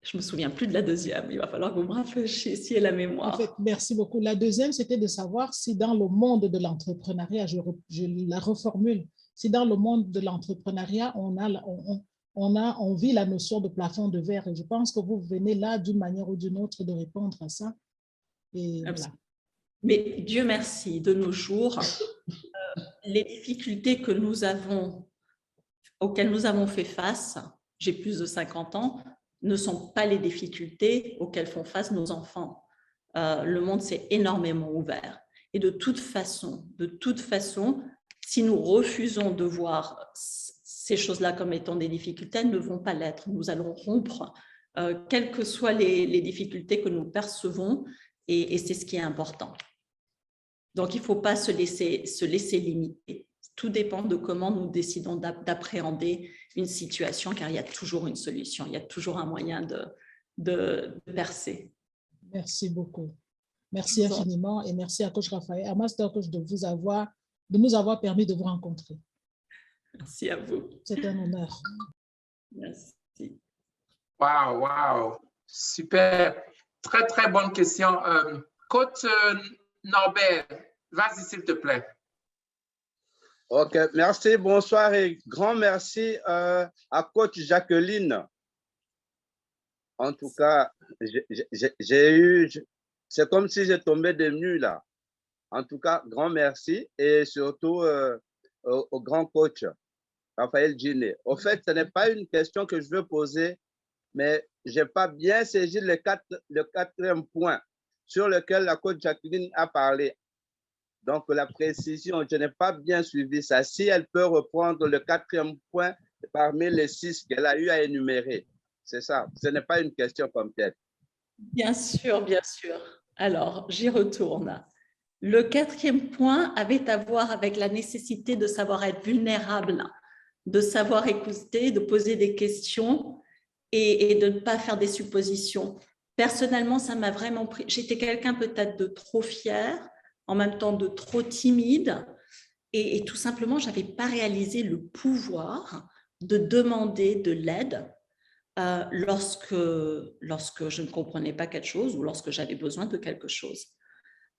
Je ne me souviens plus de la deuxième. Il va falloir que vous me rafraîchissiez la mémoire. En fait, merci beaucoup. La deuxième, c'était de savoir si dans le monde de l'entrepreneuriat, je la reformule, si dans le monde de l'entrepreneuriat, on vit la notion de plafond de verre. Et je pense que vous venez là, d'une manière ou d'une autre, de répondre à ça. Et voilà. Mais Dieu merci, de nos jours, les difficultés auxquelles nous avons fait face, j'ai plus de 50 ans, ne sont pas les difficultés auxquelles font face nos enfants. Le monde s'est énormément ouvert. Et de toute façon, si nous refusons de voir ces choses-là comme étant des difficultés, elles ne vont pas l'être. Nous allons rompre, quelles que soient les difficultés que nous percevons, et c'est ce qui est important. Donc, il ne faut pas se laisser limiter. Tout dépend de comment nous décidons d'appréhender une situation, car il y a toujours une solution, il y a toujours un moyen de percer. Merci beaucoup. Merci infiniment et merci à coach Raphaël, à Master Coach de nous avoir permis de vous rencontrer. Merci à vous. C'est un honneur. Merci. Wow. Super. Très, très bonne question. Coach Norbert, vas-y s'il te plaît. OK, merci, bonsoir et grand merci à coach Jacqueline. En tout cas, c'est comme si j'ai tombé des nues là. En tout cas, grand merci et surtout au grand coach Raphaël Djiné. Au fait, ce n'est pas une question que je veux poser, mais je n'ai pas bien saisi le quatrième point sur lequel la coach Jacqueline a parlé. Donc, la précision, je n'ai pas bien suivi ça. Si elle peut reprendre le quatrième point parmi les 6 qu'elle a eu à énumérer. C'est ça, ce n'est pas une question comme telle. Bien sûr, bien sûr. Alors, j'y retourne. Le quatrième point avait à voir avec la nécessité de savoir être vulnérable, de savoir écouter, de poser des questions et de ne pas faire des suppositions. Personnellement, ça m'a vraiment pris. J'étais quelqu'un peut-être de trop fier, en même temps de trop timide, et tout simplement, je n'avais pas réalisé le pouvoir de demander de l'aide lorsque je ne comprenais pas quelque chose ou lorsque j'avais besoin de quelque chose.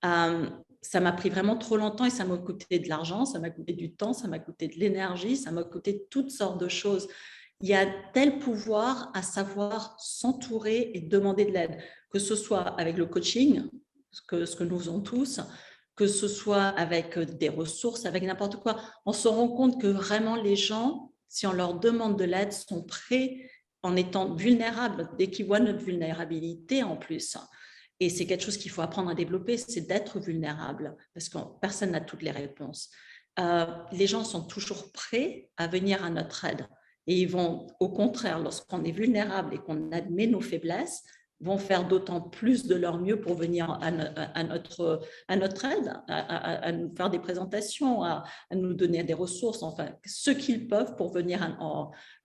Ça m'a pris vraiment trop longtemps et ça m'a coûté de l'argent, ça m'a coûté du temps, ça m'a coûté de l'énergie, ça m'a coûté toutes sortes de choses. Il y a tel pouvoir à savoir s'entourer et demander de l'aide, que ce soit avec le coaching, ce que nous faisons tous, que ce soit avec des ressources, avec n'importe quoi. On se rend compte que vraiment les gens, si on leur demande de l'aide, sont prêts en étant vulnérables, dès qu'ils voient notre vulnérabilité en plus. Et c'est quelque chose qu'il faut apprendre à développer, c'est d'être vulnérable, parce que personne n'a toutes les réponses. Les gens sont toujours prêts à venir à notre aide. Et ils vont, au contraire, lorsqu'on est vulnérable et qu'on admet nos faiblesses, vont faire d'autant plus de leur mieux pour venir à notre aide, à nous faire des présentations, à nous donner des ressources, enfin, ce qu'ils peuvent pour venir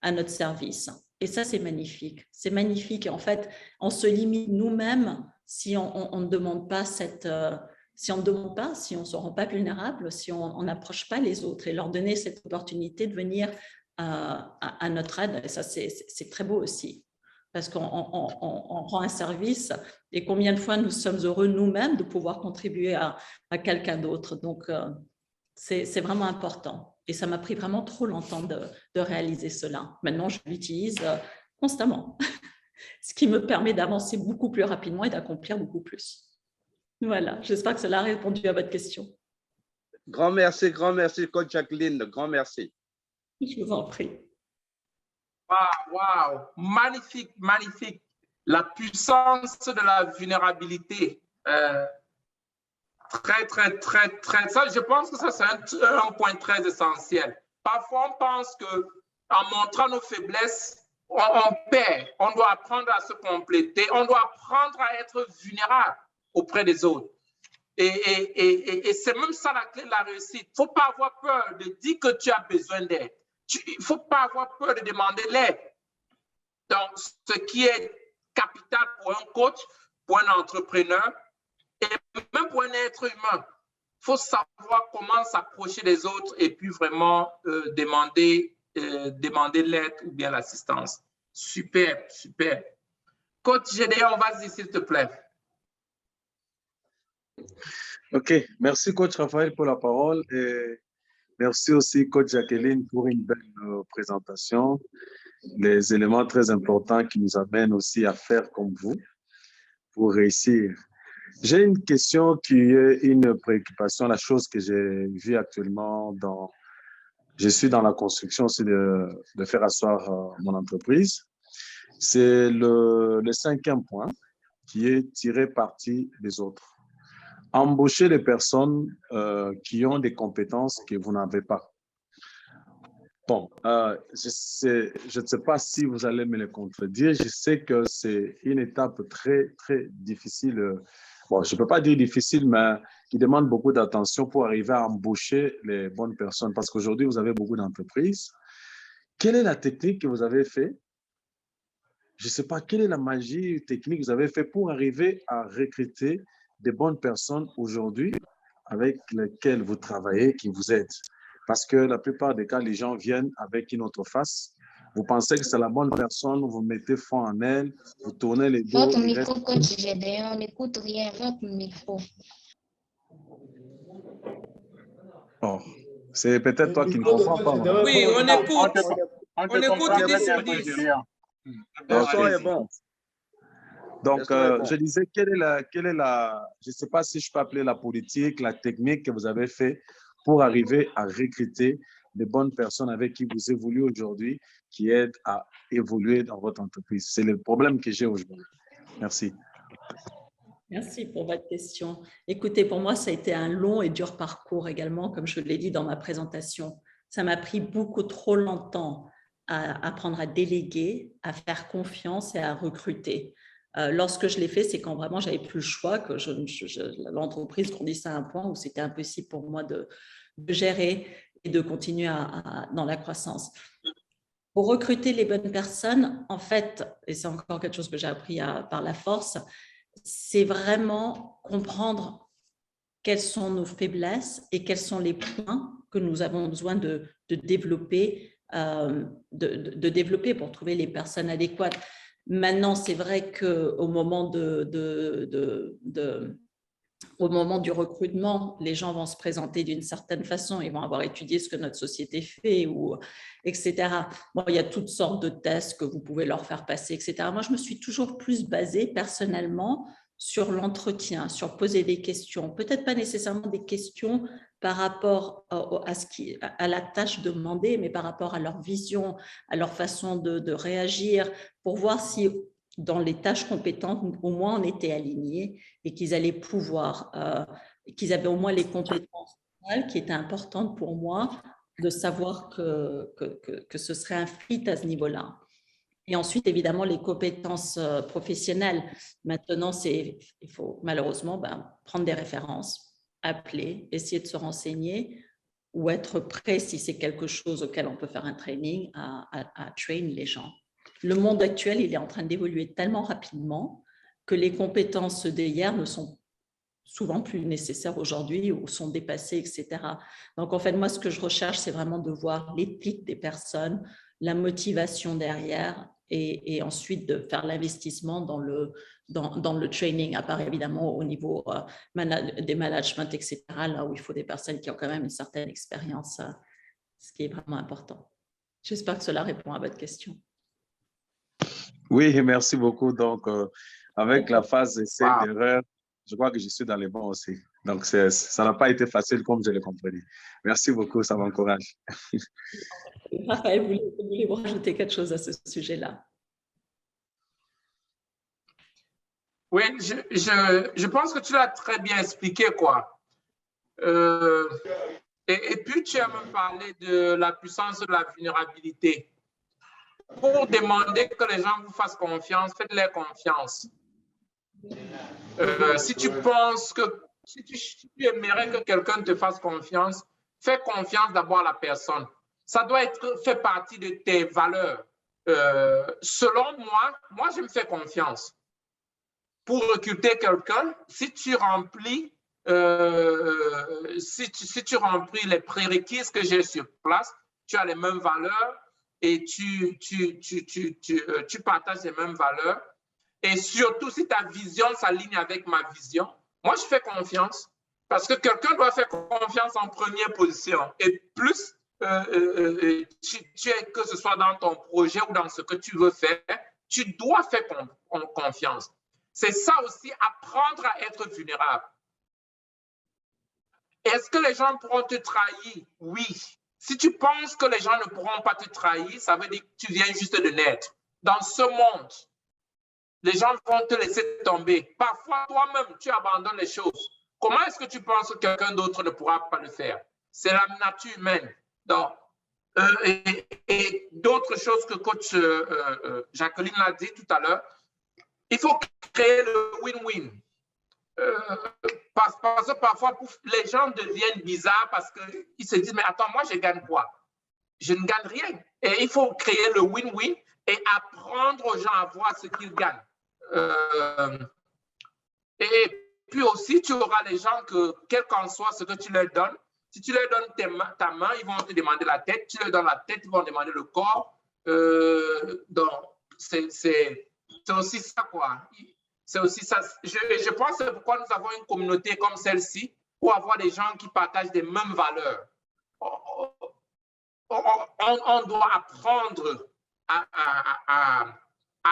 à notre service. Et ça, c'est magnifique. C'est magnifique. Et en fait, on se limite nous-mêmes si on ne demande pas si on ne se rend pas vulnérable, si on n'approche pas les autres et leur donner cette opportunité de venir à notre aide. Et ça, c'est très beau aussi. Parce qu'on rend un service et combien de fois nous sommes heureux nous-mêmes de pouvoir contribuer à quelqu'un d'autre. Donc, c'est vraiment important. Et ça m'a pris vraiment trop longtemps de réaliser cela. Maintenant, je l'utilise constamment, ce qui me permet d'avancer beaucoup plus rapidement et d'accomplir beaucoup plus. Voilà, j'espère que cela a répondu à votre question. Grand merci, coach Jacqueline. Grand merci. Je vous en prie. Wow, magnifique, magnifique. La puissance de la vulnérabilité. Très, ça, je pense que ça, c'est un point très essentiel. Parfois, on pense qu'en montrant nos faiblesses, on perd. On doit apprendre à se compléter. On doit apprendre à être vulnérable auprès des autres. Et c'est même ça la clé de la réussite. Il ne faut pas avoir peur de dire que tu as besoin d'aide. Il ne faut pas avoir peur de demander l'aide. Donc, ce qui est capital pour un coach, pour un entrepreneur et même pour un être humain, il faut savoir comment s'approcher des autres et puis vraiment demander l'aide ou bien l'assistance. Super, super. Coach Gédéon, vas-y, s'il te plaît. OK, merci coach Raphaël pour la parole et merci aussi coach Jacqueline pour une belle présentation, des éléments très importants qui nous amènent aussi à faire comme vous pour réussir. J'ai une question qui est une préoccupation, la chose que j'ai vue actuellement je suis dans la construction aussi de faire asseoir mon entreprise. C'est le 5e point qui est tirer parti des autres. Embaucher des personnes qui ont des compétences que vous n'avez pas. Bon, je ne sais pas si vous allez me le contredire. Je sais que c'est une étape très, très difficile. Bon, je ne peux pas dire difficile, mais qui demande beaucoup d'attention pour arriver à embaucher les bonnes personnes. Parce qu'aujourd'hui, vous avez beaucoup d'entreprises. Quelle est la technique que vous avez fait? Je ne sais pas, quelle est la magie technique que vous avez fait pour arriver à recruter des bonnes personnes aujourd'hui avec lesquelles vous travaillez, qui vous aident? Parce que la plupart des cas, les gens viennent avec une autre face. Vous pensez que c'est la bonne personne, vous mettez foi en elle, vous tournez les dos. Votre micro, coach, on n'écoute rien. Votre micro. Oh, c'est peut-être toi qui ne comprends pas. Oui, on écoute. On écoute, il dit ce Le son est bon. Donc, je disais, quelle est la, je ne sais pas si je peux appeler la politique, la technique que vous avez fait pour arriver à recruter des bonnes personnes avec qui vous évoluez aujourd'hui, qui aident à évoluer dans votre entreprise. C'est le problème que j'ai aujourd'hui. Merci. Merci pour votre question. Écoutez, pour moi, ça a été un long et dur parcours également, comme je l'ai dit dans ma présentation. Ça m'a pris beaucoup trop longtemps à apprendre à déléguer, à faire confiance et à recruter. Lorsque je l'ai fait, c'est quand vraiment j'avais plus le choix, que l'entreprise grandissait à un point où c'était impossible pour moi de gérer et de continuer dans la croissance. Pour recruter les bonnes personnes, en fait, et c'est encore quelque chose que j'ai appris par la force, c'est vraiment comprendre quelles sont nos faiblesses et quels sont les points que nous avons besoin de développer, pour trouver les personnes adéquates. Maintenant, c'est vrai qu'au moment au moment du recrutement, les gens vont se présenter d'une certaine façon, ils vont avoir étudié ce que notre société fait, etc. Bon, il y a toutes sortes de tests que vous pouvez leur faire passer, etc. Moi, je me suis toujours plus basée personnellement sur l'entretien, sur poser des questions, peut-être pas nécessairement des questions par rapport à la tâche demandée, mais par rapport à leur vision, à leur façon de réagir, pour voir si dans les tâches compétentes, au moins on était alignés et qu'ils allaient pouvoir, qu'ils avaient au moins les compétences qui étaient importantes pour moi, de savoir que ce serait un fit à ce niveau-là. Et ensuite, évidemment, les compétences professionnelles. Maintenant, il faut malheureusement prendre des références, appeler, essayer de se renseigner ou être prêt, si c'est quelque chose auquel on peut faire un training, à train les gens. Le monde actuel, il est en train d'évoluer tellement rapidement que les compétences d'hier ne sont souvent plus nécessaires aujourd'hui ou sont dépassées, etc. Donc, en fait, moi, ce que je recherche, c'est vraiment de voir l'éthique des personnes, la motivation derrière et ensuite de faire l'investissement dans le training, à part évidemment au niveau des managements, etc., là où il faut des personnes qui ont quand même une certaine expérience, ce qui est vraiment important. J'espère que cela répond à votre question. Oui, merci beaucoup. Donc, avec la phase essai-erreur, je crois que je suis dans les bons aussi. Donc, ça n'a pas été facile comme je l'ai compris. Merci beaucoup, ça m'encourage. Raphaël, voulez-vous rajouter quelque chose à ce sujet-là? Oui, je pense que tu l'as très bien expliqué, quoi. Et puis, tu as même parlé de la puissance de la vulnérabilité. Pour demander que les gens vous fassent confiance, faites-leur confiance. Si tu penses que, si tu aimerais que quelqu'un te fasse confiance, fais confiance d'abord à la personne. Ça doit fait partie de tes valeurs. Selon moi, je me fais confiance. Pour recruter quelqu'un, si tu remplis, si tu remplis les prérequis que j'ai sur place, tu as les mêmes valeurs et tu partages les mêmes valeurs. Et surtout, si ta vision s'aligne avec ma vision, moi, je fais confiance parce que quelqu'un doit faire confiance en première position. Et plus que ce soit dans ton projet ou dans ce que tu veux faire, tu dois faire confiance. C'est ça aussi, apprendre à être vulnérable. Est-ce que les gens pourront te trahir? Oui. Si tu penses que les gens ne pourront pas te trahir, ça veut dire que tu viens juste de naître. Dans ce monde, les gens vont te laisser tomber. Parfois, toi-même, tu abandonnes les choses. Comment est-ce que tu penses que quelqu'un d'autre ne pourra pas le faire? C'est la nature humaine. Donc, et d'autres choses que coach Jacqueline l'a dit tout à l'heure, il faut créer le win-win. Parce que parfois, les gens deviennent bizarres parce qu'ils se disent, mais attends, moi, je gagne quoi? Je ne gagne rien. Et il faut créer le win-win et apprendre aux gens à voir ce qu'ils gagnent. Et puis aussi, tu auras les gens que, quel qu'en soit ce que tu leur donnes, si tu leur donnes ta main, ils vont te demander la tête. Tu leur donnes la tête, ils vont demander le corps. Donc, c'est aussi ça, quoi. C'est aussi ça. Je pense que c'est pourquoi nous avons une communauté comme celle-ci, pour avoir des gens qui partagent les mêmes valeurs. On doit apprendre à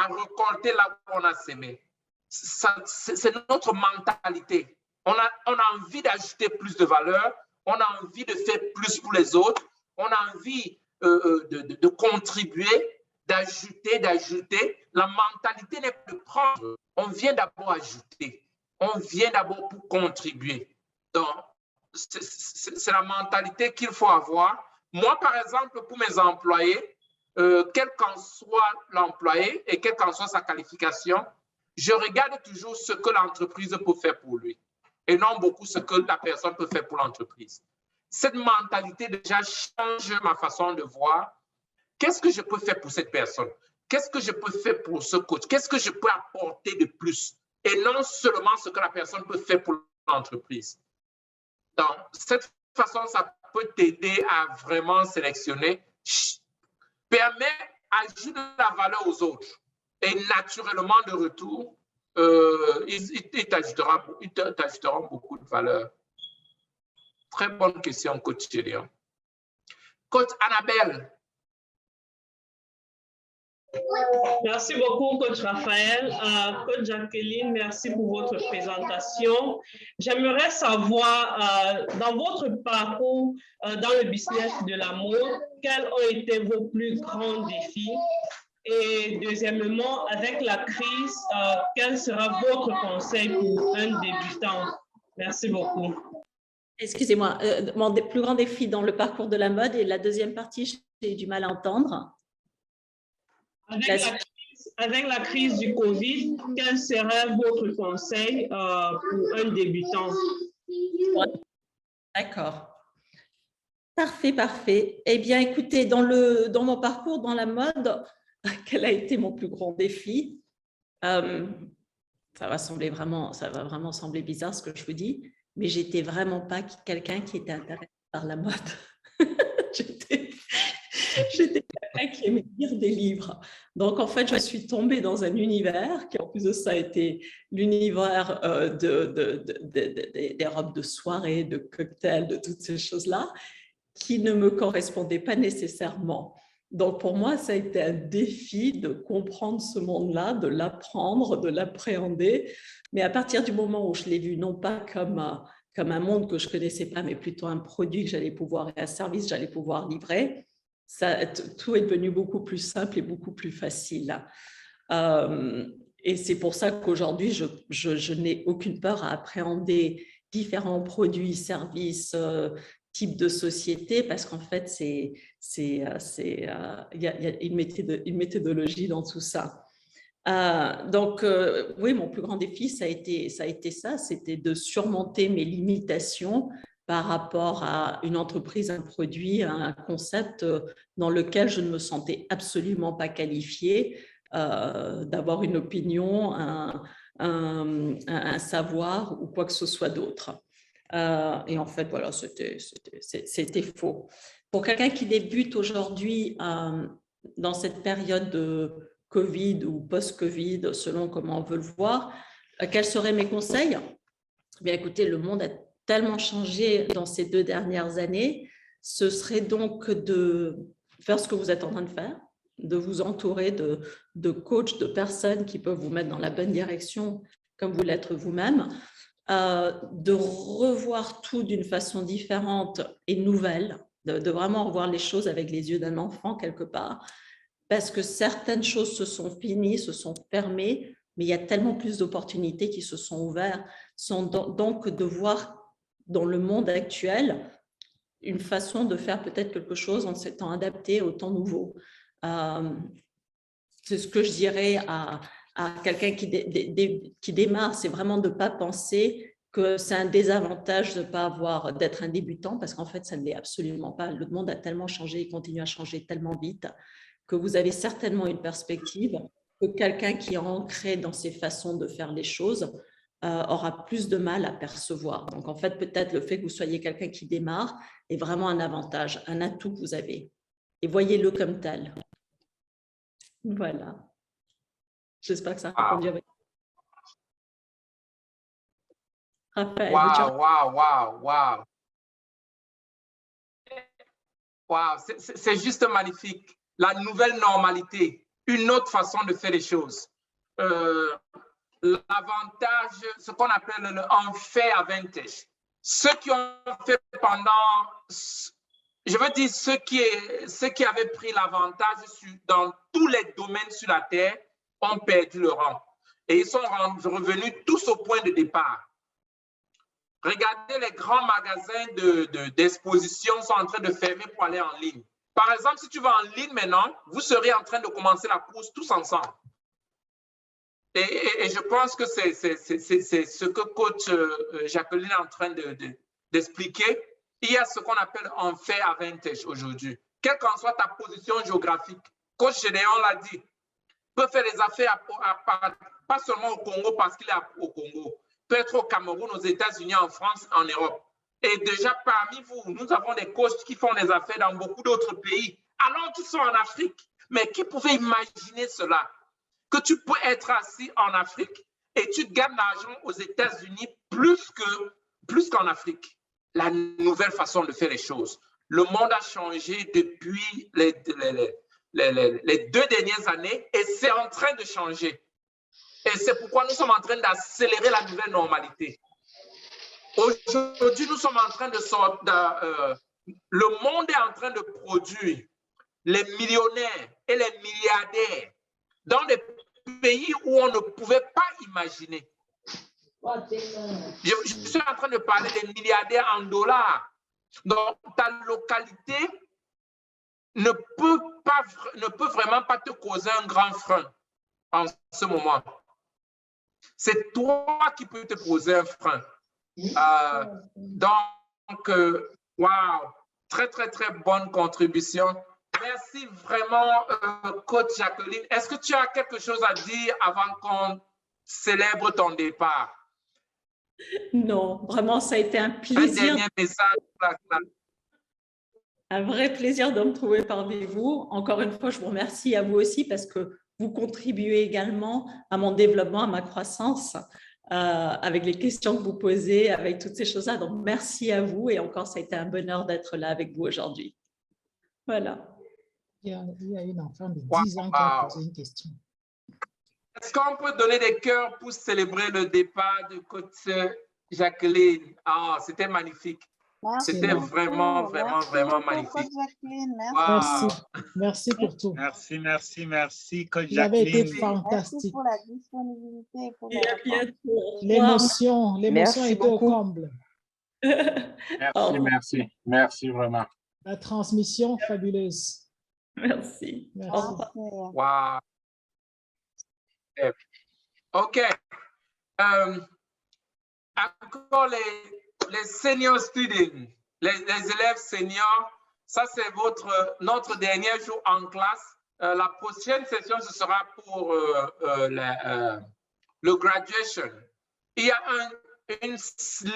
récolter là où on a semé. C'est notre mentalité. On a envie d'ajouter plus de valeur, on a envie de faire plus pour les autres, on a envie de contribuer, d'ajouter. La mentalité n'est pas de prendre. On vient d'abord ajouter. On vient d'abord pour contribuer. Donc, c'est la mentalité qu'il faut avoir. Moi, par exemple, pour mes employés, quel qu'en soit l'employé et quelle qu'en soit sa qualification, je regarde toujours ce que l'entreprise peut faire pour lui et non beaucoup ce que la personne peut faire pour l'entreprise. Cette mentalité déjà change ma façon de voir. Qu'est-ce que je peux faire pour cette personne? Qu'est-ce que je peux faire pour ce coach? Qu'est-ce que je peux apporter de plus? Et non seulement ce que la personne peut faire pour l'entreprise. Donc, cette façon, ça peut t'aider à vraiment sélectionner, permet, ajoute de la valeur aux autres. Et naturellement, de retour, ils t'ajouteront beaucoup de valeur. Très bonne question, coach Gélion. Coach Annabelle. Merci beaucoup, coach Raphaël. Coach Jacqueline, merci pour votre présentation. J'aimerais savoir, dans votre parcours dans le business de la mode, quels ont été vos plus grands défis? Et deuxièmement, avec la crise, quel sera votre conseil pour un débutant? Merci beaucoup. Excusez-moi, mon plus grand défi dans le parcours de la mode et la deuxième partie, j'ai du mal à entendre. Avec la crise du Covid, quel serait votre conseil pour un débutant? D'accord. Parfait. Eh bien, écoutez, dans mon parcours dans la mode, quel a été mon plus grand défi? Ça va vraiment sembler bizarre ce que je vous dis, mais j'étais vraiment pas quelqu'un qui était intéressé par la mode. J'étais quelqu'un qui aimait lire des livres. Donc, en fait, je suis tombée dans un univers qui, en plus de ça, a été l'univers des robes de soirée, de cocktails, de toutes ces choses-là, qui ne me correspondaient pas nécessairement. Donc, pour moi, ça a été un défi de comprendre ce monde-là, de l'apprendre, de l'appréhender. Mais à partir du moment où je l'ai vu, non pas comme un monde que je ne connaissais pas, mais plutôt un produit que j'allais pouvoir, et un service que j'allais pouvoir livrer, tout est devenu beaucoup plus simple et beaucoup plus facile. Et c'est pour ça qu'aujourd'hui, je n'ai aucune peur à appréhender différents produits, services, types de sociétés, parce qu'en fait, il y a une méthodologie dans tout ça. Donc, oui, mon plus grand défi, ça a été ça, c'était de surmonter mes limitations par rapport à une entreprise, un produit, un concept dans lequel je ne me sentais absolument pas qualifiée, d'avoir une opinion, un savoir ou quoi que ce soit d'autre. Et en fait, voilà, c'était faux. Pour quelqu'un qui débute aujourd'hui dans cette période de Covid ou post-Covid, selon comment on veut le voir, quels seraient mes conseils? Bien, écoutez, le monde a tellement changé dans ces 2 dernières années, ce serait donc de faire ce que vous êtes en train de faire, de vous entourer de coachs, de personnes qui peuvent vous mettre dans la bonne direction comme vous l'êtes vous-même, de revoir tout d'une façon différente et nouvelle, de vraiment revoir les choses avec les yeux d'un enfant quelque part, parce que certaines choses se sont finies, se sont fermées, mais il y a tellement plus d'opportunités qui se sont ouvertes, donc de voir dans le monde actuel une façon de faire peut-être quelque chose en s'étant adapté au temps nouveau. C'est ce que je dirais à quelqu'un qui démarre, c'est vraiment de ne pas penser que c'est un désavantage de ne pas avoir, d'être un débutant, parce qu'en fait, ça ne l'est absolument pas. Le monde a tellement changé, il continue à changer tellement vite, que vous avez certainement une perspective que quelqu'un qui est ancré dans ses façons de faire les choses aura plus de mal à percevoir. Donc, en fait, peut-être le fait que vous soyez quelqu'un qui démarre est vraiment un avantage, un atout que vous avez. Et voyez-le comme tel. Voilà. J'espère que ça a répondu à votre question. Raphaël, Wow, c'est juste magnifique. La nouvelle normalité, une autre façon de faire les choses. L'avantage, ce qu'on appelle le unfair advantage. Ceux qui ont fait pendant, je veux dire, ceux qui avaient pris l'avantage dans tous les domaines sur la Terre ont perdu le rang. Et ils sont revenus tous au point de départ. Regardez, les grands magasins d'exposition sont en train de fermer pour aller en ligne. Par exemple, si tu vas en ligne maintenant, vous serez en train de commencer la course tous ensemble. Et je pense que c'est ce que coach Jacqueline est en train d'expliquer. Il y a ce qu'on appelle un fair advantage aujourd'hui. Quelle qu'en soit ta position géographique, coach Gédéon l'a dit, peut faire des affaires pas seulement au Congo parce qu'il est au Congo, peut être au Cameroun, aux États-Unis, en France, en Europe. Et déjà parmi vous, nous avons des coachs qui font des affaires dans beaucoup d'autres pays, alors qu'ils sont en Afrique. Mais qui pouvait imaginer cela? Que tu peux être assis en Afrique et tu gagnes l'argent aux États-Unis plus qu'en Afrique. La nouvelle façon de faire les choses. Le monde a changé depuis les 2 dernières années et c'est en train de changer. Et c'est pourquoi nous sommes en train d'accélérer la nouvelle normalité. Aujourd'hui, nous sommes en train de sortir. Le monde est en train de produire les millionnaires et les milliardaires dans des pays où on ne pouvait pas imaginer. Je suis en train de parler des milliardaires en dollars. Donc, ta localité ne peut vraiment pas te causer un grand frein en ce moment. C'est toi qui peux te poser un frein. Donc, wow, très, très, très bonne contribution. Merci vraiment, coach Jacqueline. Est-ce que tu as quelque chose à dire avant qu'on célèbre ton départ? Non, vraiment, ça a été un plaisir. Un dernier message. Un vrai plaisir de me trouver parmi vous. Encore une fois, je vous remercie à vous aussi parce que vous contribuez également à mon développement, à ma croissance, avec les questions que vous posez, avec toutes ces choses-là. Donc, merci à vous et encore, ça a été un bonheur d'être là avec vous aujourd'hui. Voilà. Il y a une enfant de 10 ans qui a posé une question. Est-ce qu'on peut donner des cœurs pour célébrer le départ de coach Jacqueline? Ah, c'était magnifique. C'était vraiment, vraiment, vraiment magnifique. Merci. Merci pour tout. Merci, coach Jacqueline. Il avait été fantastique. Merci pour la disponibilité. L'émotion était au comble. Merci vraiment. La transmission fabuleuse. Merci. Wow. OK. Encore les senior students, les élèves seniors, ça c'est notre dernier jour en classe. La prochaine session, ce sera pour le graduation. Il y a une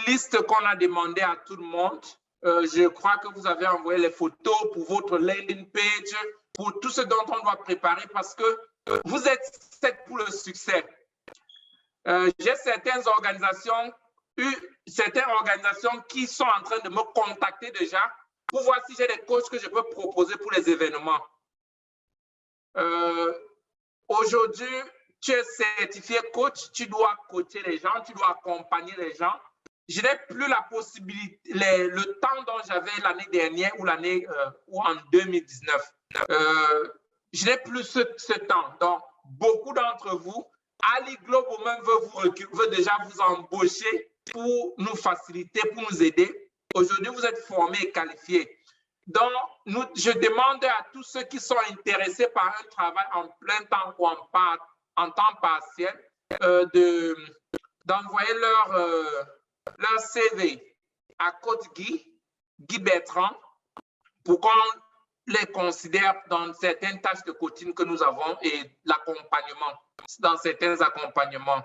liste qu'on a demandé à tout le monde. Je crois que vous avez envoyé les photos pour votre landing page, pour tout ce dont on doit préparer parce que vous êtes set pour le succès. J'ai certaines organisations qui sont en train de me contacter déjà pour voir si j'ai des coachs que je peux proposer pour les événements. Aujourd'hui, tu es certifié coach, tu dois coacher les gens, tu dois accompagner les gens. Je n'ai plus la possibilité, le temps dont j'avais l'année dernière ou en 2019. Je n'ai plus ce temps. Donc, beaucoup d'entre vous, Ali Globe même veut déjà vous embaucher pour nous faciliter, pour nous aider. Aujourd'hui, vous êtes formés et qualifiés. Donc, je demande à tous ceux qui sont intéressés par un travail en plein temps ou en temps partiel d'envoyer leur CV à Coach Guy Bertrand, pour qu'on les considère dans certaines tâches de coaching que nous avons et l'accompagnement, dans certains accompagnements.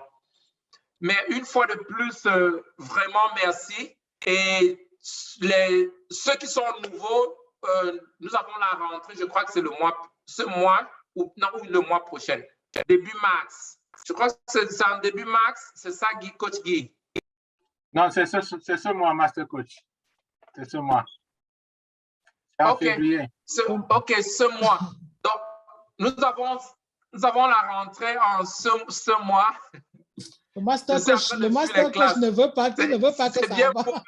Mais une fois de plus, vraiment merci. Et ceux qui sont nouveaux, nous avons la rentrée, je crois que c'est ce mois ou le mois prochain, début mars. Je crois que c'est en début mars, c'est ça, Coach Guy? Non, c'est ce mois, Master Coach. C'est ce mois. C'est en février. OK, ce mois. Donc, nous avons la rentrée en ce mois. Le Master Coach ne veut pas, que ça avance.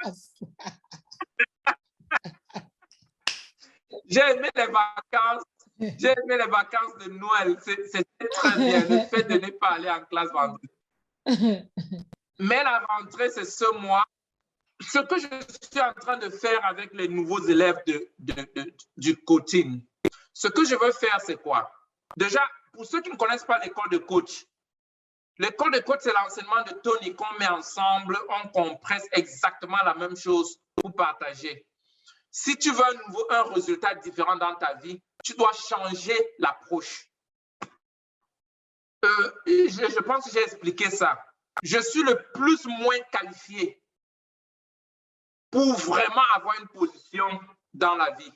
J'ai aimé les vacances. J'ai aimé les vacances de Noël. C'était très bien, le fait de ne pas aller en classe vendredi. Mais la rentrée, c'est ce mois. Ce que je suis en train de faire avec les nouveaux élèves du coaching, ce que je veux faire, c'est quoi? Déjà, pour ceux qui ne connaissent pas l'école de coach, l'école de coach, c'est l'enseignement de Tony qu'on met ensemble, on compresse exactement la même chose pour partager. Si tu veux un résultat différent dans ta vie, tu dois changer l'approche. Je pense que j'ai expliqué ça. Je suis le plus moins qualifié pour vraiment avoir une position dans la vie.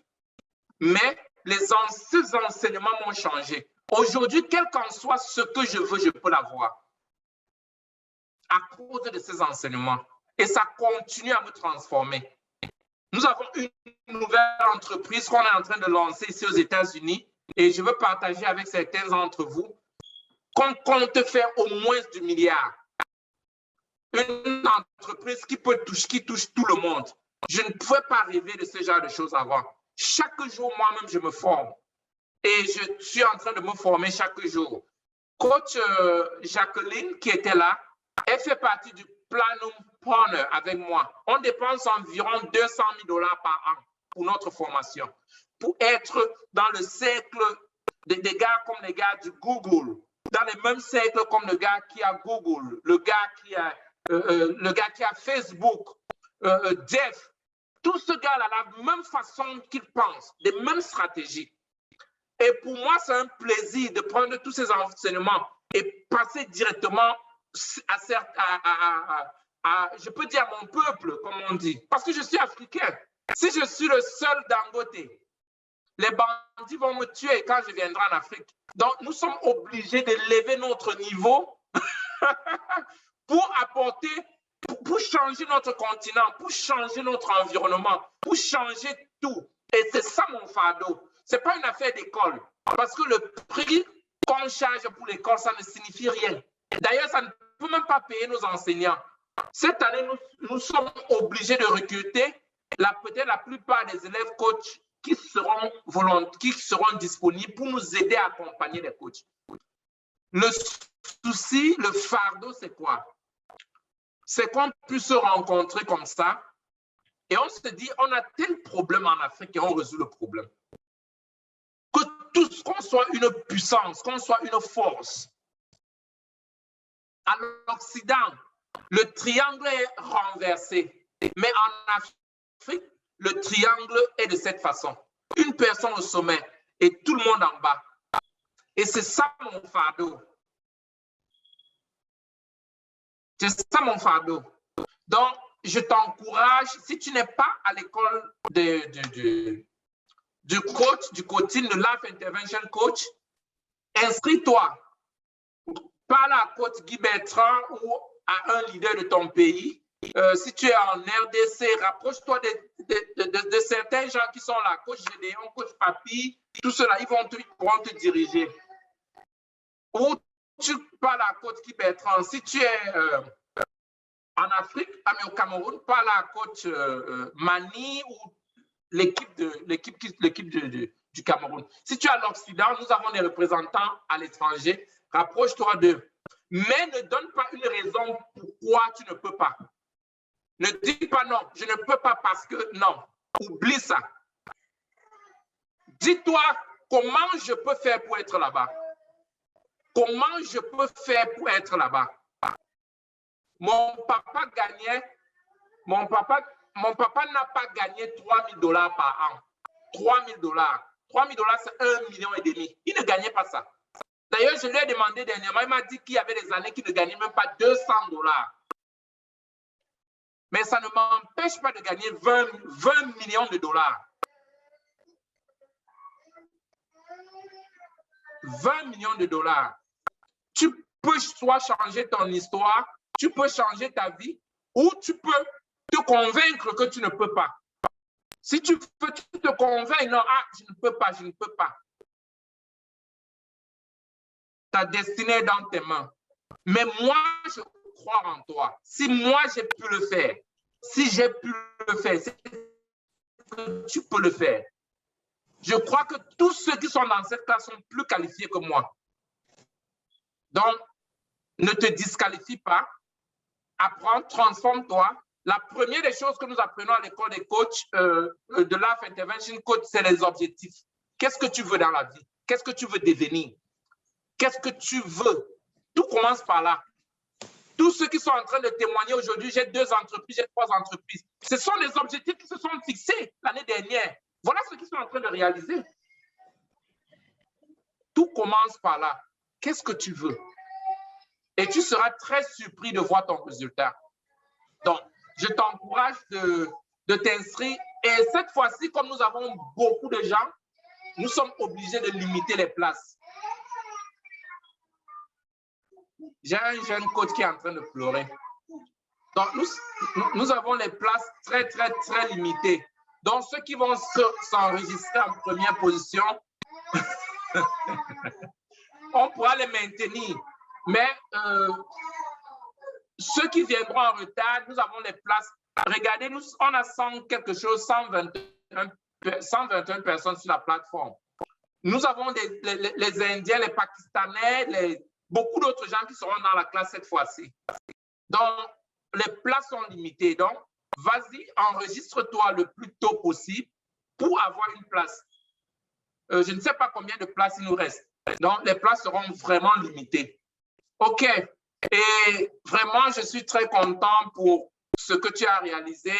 Mais ces enseignements m'ont changé. Aujourd'hui, quel qu'en soit ce que je veux, je peux l'avoir. À cause de ces enseignements. Et ça continue à me transformer. Nous avons une nouvelle entreprise qu'on est en train de lancer ici aux États-Unis. Et je veux partager avec certains d'entre vous qu'on compte faire au moins du milliard. Une entreprise qui touche tout le monde. Je ne pouvais pas rêver de ce genre de choses avant. Chaque jour, moi-même, je me forme. Et je suis en train de me former chaque jour. Coach Jacqueline, qui était là, elle fait partie du Planum Partner avec moi. On dépense environ 200 000 $ par an pour notre formation, pour être dans le cercle des gars comme les gars du Google, dans les mêmes cercles comme le gars qui a Google, le gars qui a Facebook, Jeff. Tous ce gars-là, la même façon qu'ils pensent, les mêmes stratégies. Et pour moi, c'est un plaisir de prendre tous ces enseignements et passer directement je peux dire à mon peuple, comme on dit, parce que je suis africain. Si je suis le seul Dangote, les bandits vont me tuer quand je viendrai en Afrique. Donc, nous sommes obligés de lever notre niveau pour apporter, pour changer notre continent, pour changer notre environnement, pour changer tout. Et c'est ça mon fardeau. Ce n'est pas une affaire d'école. Parce que le prix qu'on charge pour l'école, ça ne signifie rien. D'ailleurs, ça ne peut même pas payer nos enseignants. Cette année, nous sommes obligés de recruter peut-être la plupart des élèves coachs qui seront disponibles pour nous aider à accompagner les coachs. Le souci, le fardeau, c'est quoi? C'est qu'on puisse se rencontrer comme ça et on se dit, on a tel problème en Afrique et on résout le problème. Que tous, qu'on soit une puissance, qu'on soit une force. À l'Occident, le triangle est renversé. Mais en Afrique, le triangle est de cette façon. Une personne au sommet et tout le monde en bas. Et c'est ça mon fardeau. C'est ça mon fardeau. Donc, je t'encourage, si tu n'es pas à l'école du coach, du coaching, de Life Intervention Coach, inscris-toi. Parle à coach Guy Bertrand ou à un leader de ton pays. Si tu es en RDC, rapproche-toi de certains gens qui sont là, coach Gédéon, coach Papi, tout cela, ils pourront te diriger. Ou tu parles à coach Guy Bertrand. Si tu es en Afrique, au Cameroun, parle à coach Mani ou l'équipe du Cameroun. Si tu es à l'Occident, nous avons des représentants à l'étranger. Rapproche-toi d'eux. Mais ne donne pas une raison pourquoi tu ne peux pas. Ne dis pas non, je ne peux pas parce que non. Oublie ça. Dis-toi comment je peux faire pour être là-bas. Comment je peux faire pour être là-bas. Mon papa gagnait Mon papa n'a pas gagné $3 000 par an. $3 000. $3 000, c'est 1,5 million. Il ne gagnait pas ça. D'ailleurs, je lui ai demandé dernièrement, il m'a dit qu'il y avait des années qu'il ne gagnait même pas $200. Mais ça ne m'empêche pas de gagner 20 millions de dollars. 20 millions de dollars. Tu peux soit changer ton histoire, tu peux changer ta vie, ou tu peux te convaincre que tu ne peux pas. Si tu veux, tu te convaincs, non, je ne peux pas, je ne peux pas. Ta destinée est dans tes mains. Mais moi, je crois en toi. Si moi, j'ai pu le faire, si j'ai pu le faire, tu peux le faire. Je crois que tous ceux qui sont dans cette classe sont plus qualifiés que moi. Donc, ne te disqualifie pas. Apprends, transforme-toi. La première des choses que nous apprenons à l'école des coachs de Life Intervention Coach, c'est les objectifs. Qu'est-ce que tu veux dans la vie? Qu'est-ce que tu veux devenir? Qu'est-ce que tu veux? Tout commence par là. Tous ceux qui sont en train de témoigner aujourd'hui, j'ai 2 entreprises, j'ai 3 entreprises. Ce sont les objectifs qui se sont fixés l'année dernière. Voilà ce qu'ils sont en train de réaliser. Tout commence par là. Qu'est-ce que tu veux? Et tu seras très surpris de voir ton résultat. Donc, je t'encourage de t'inscrire. Et cette fois-ci, comme nous avons beaucoup de gens, nous sommes obligés de limiter les places. J'ai un jeune coach qui est en train de pleurer. Donc, nous avons les places très, très, très limitées. Donc, ceux qui vont s'enregistrer en première position, on pourra les maintenir. Mais ceux qui viendront en retard, nous avons les places. Regardez, on a 100 quelque chose, 121 personnes sur la plateforme. Nous avons les Indiens, les Pakistanais, beaucoup d'autres gens qui seront dans la classe cette fois-ci. Donc, les places sont limitées. Donc, vas-y, enregistre-toi le plus tôt possible pour avoir une place. Je ne sais pas combien de places il nous reste. Donc, les places seront vraiment limitées. OK. Et vraiment, je suis très content pour ce que tu as réalisé.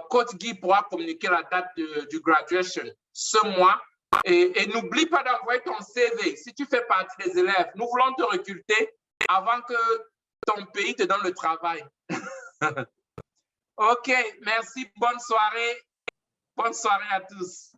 Coach Guy pourra communiquer la date du graduation ce mois. Et n'oublie pas d'envoyer ton CV. Si tu fais partie des élèves, nous voulons te recruter avant que ton pays te donne le travail. OK, merci. Bonne soirée. Bonne soirée à tous.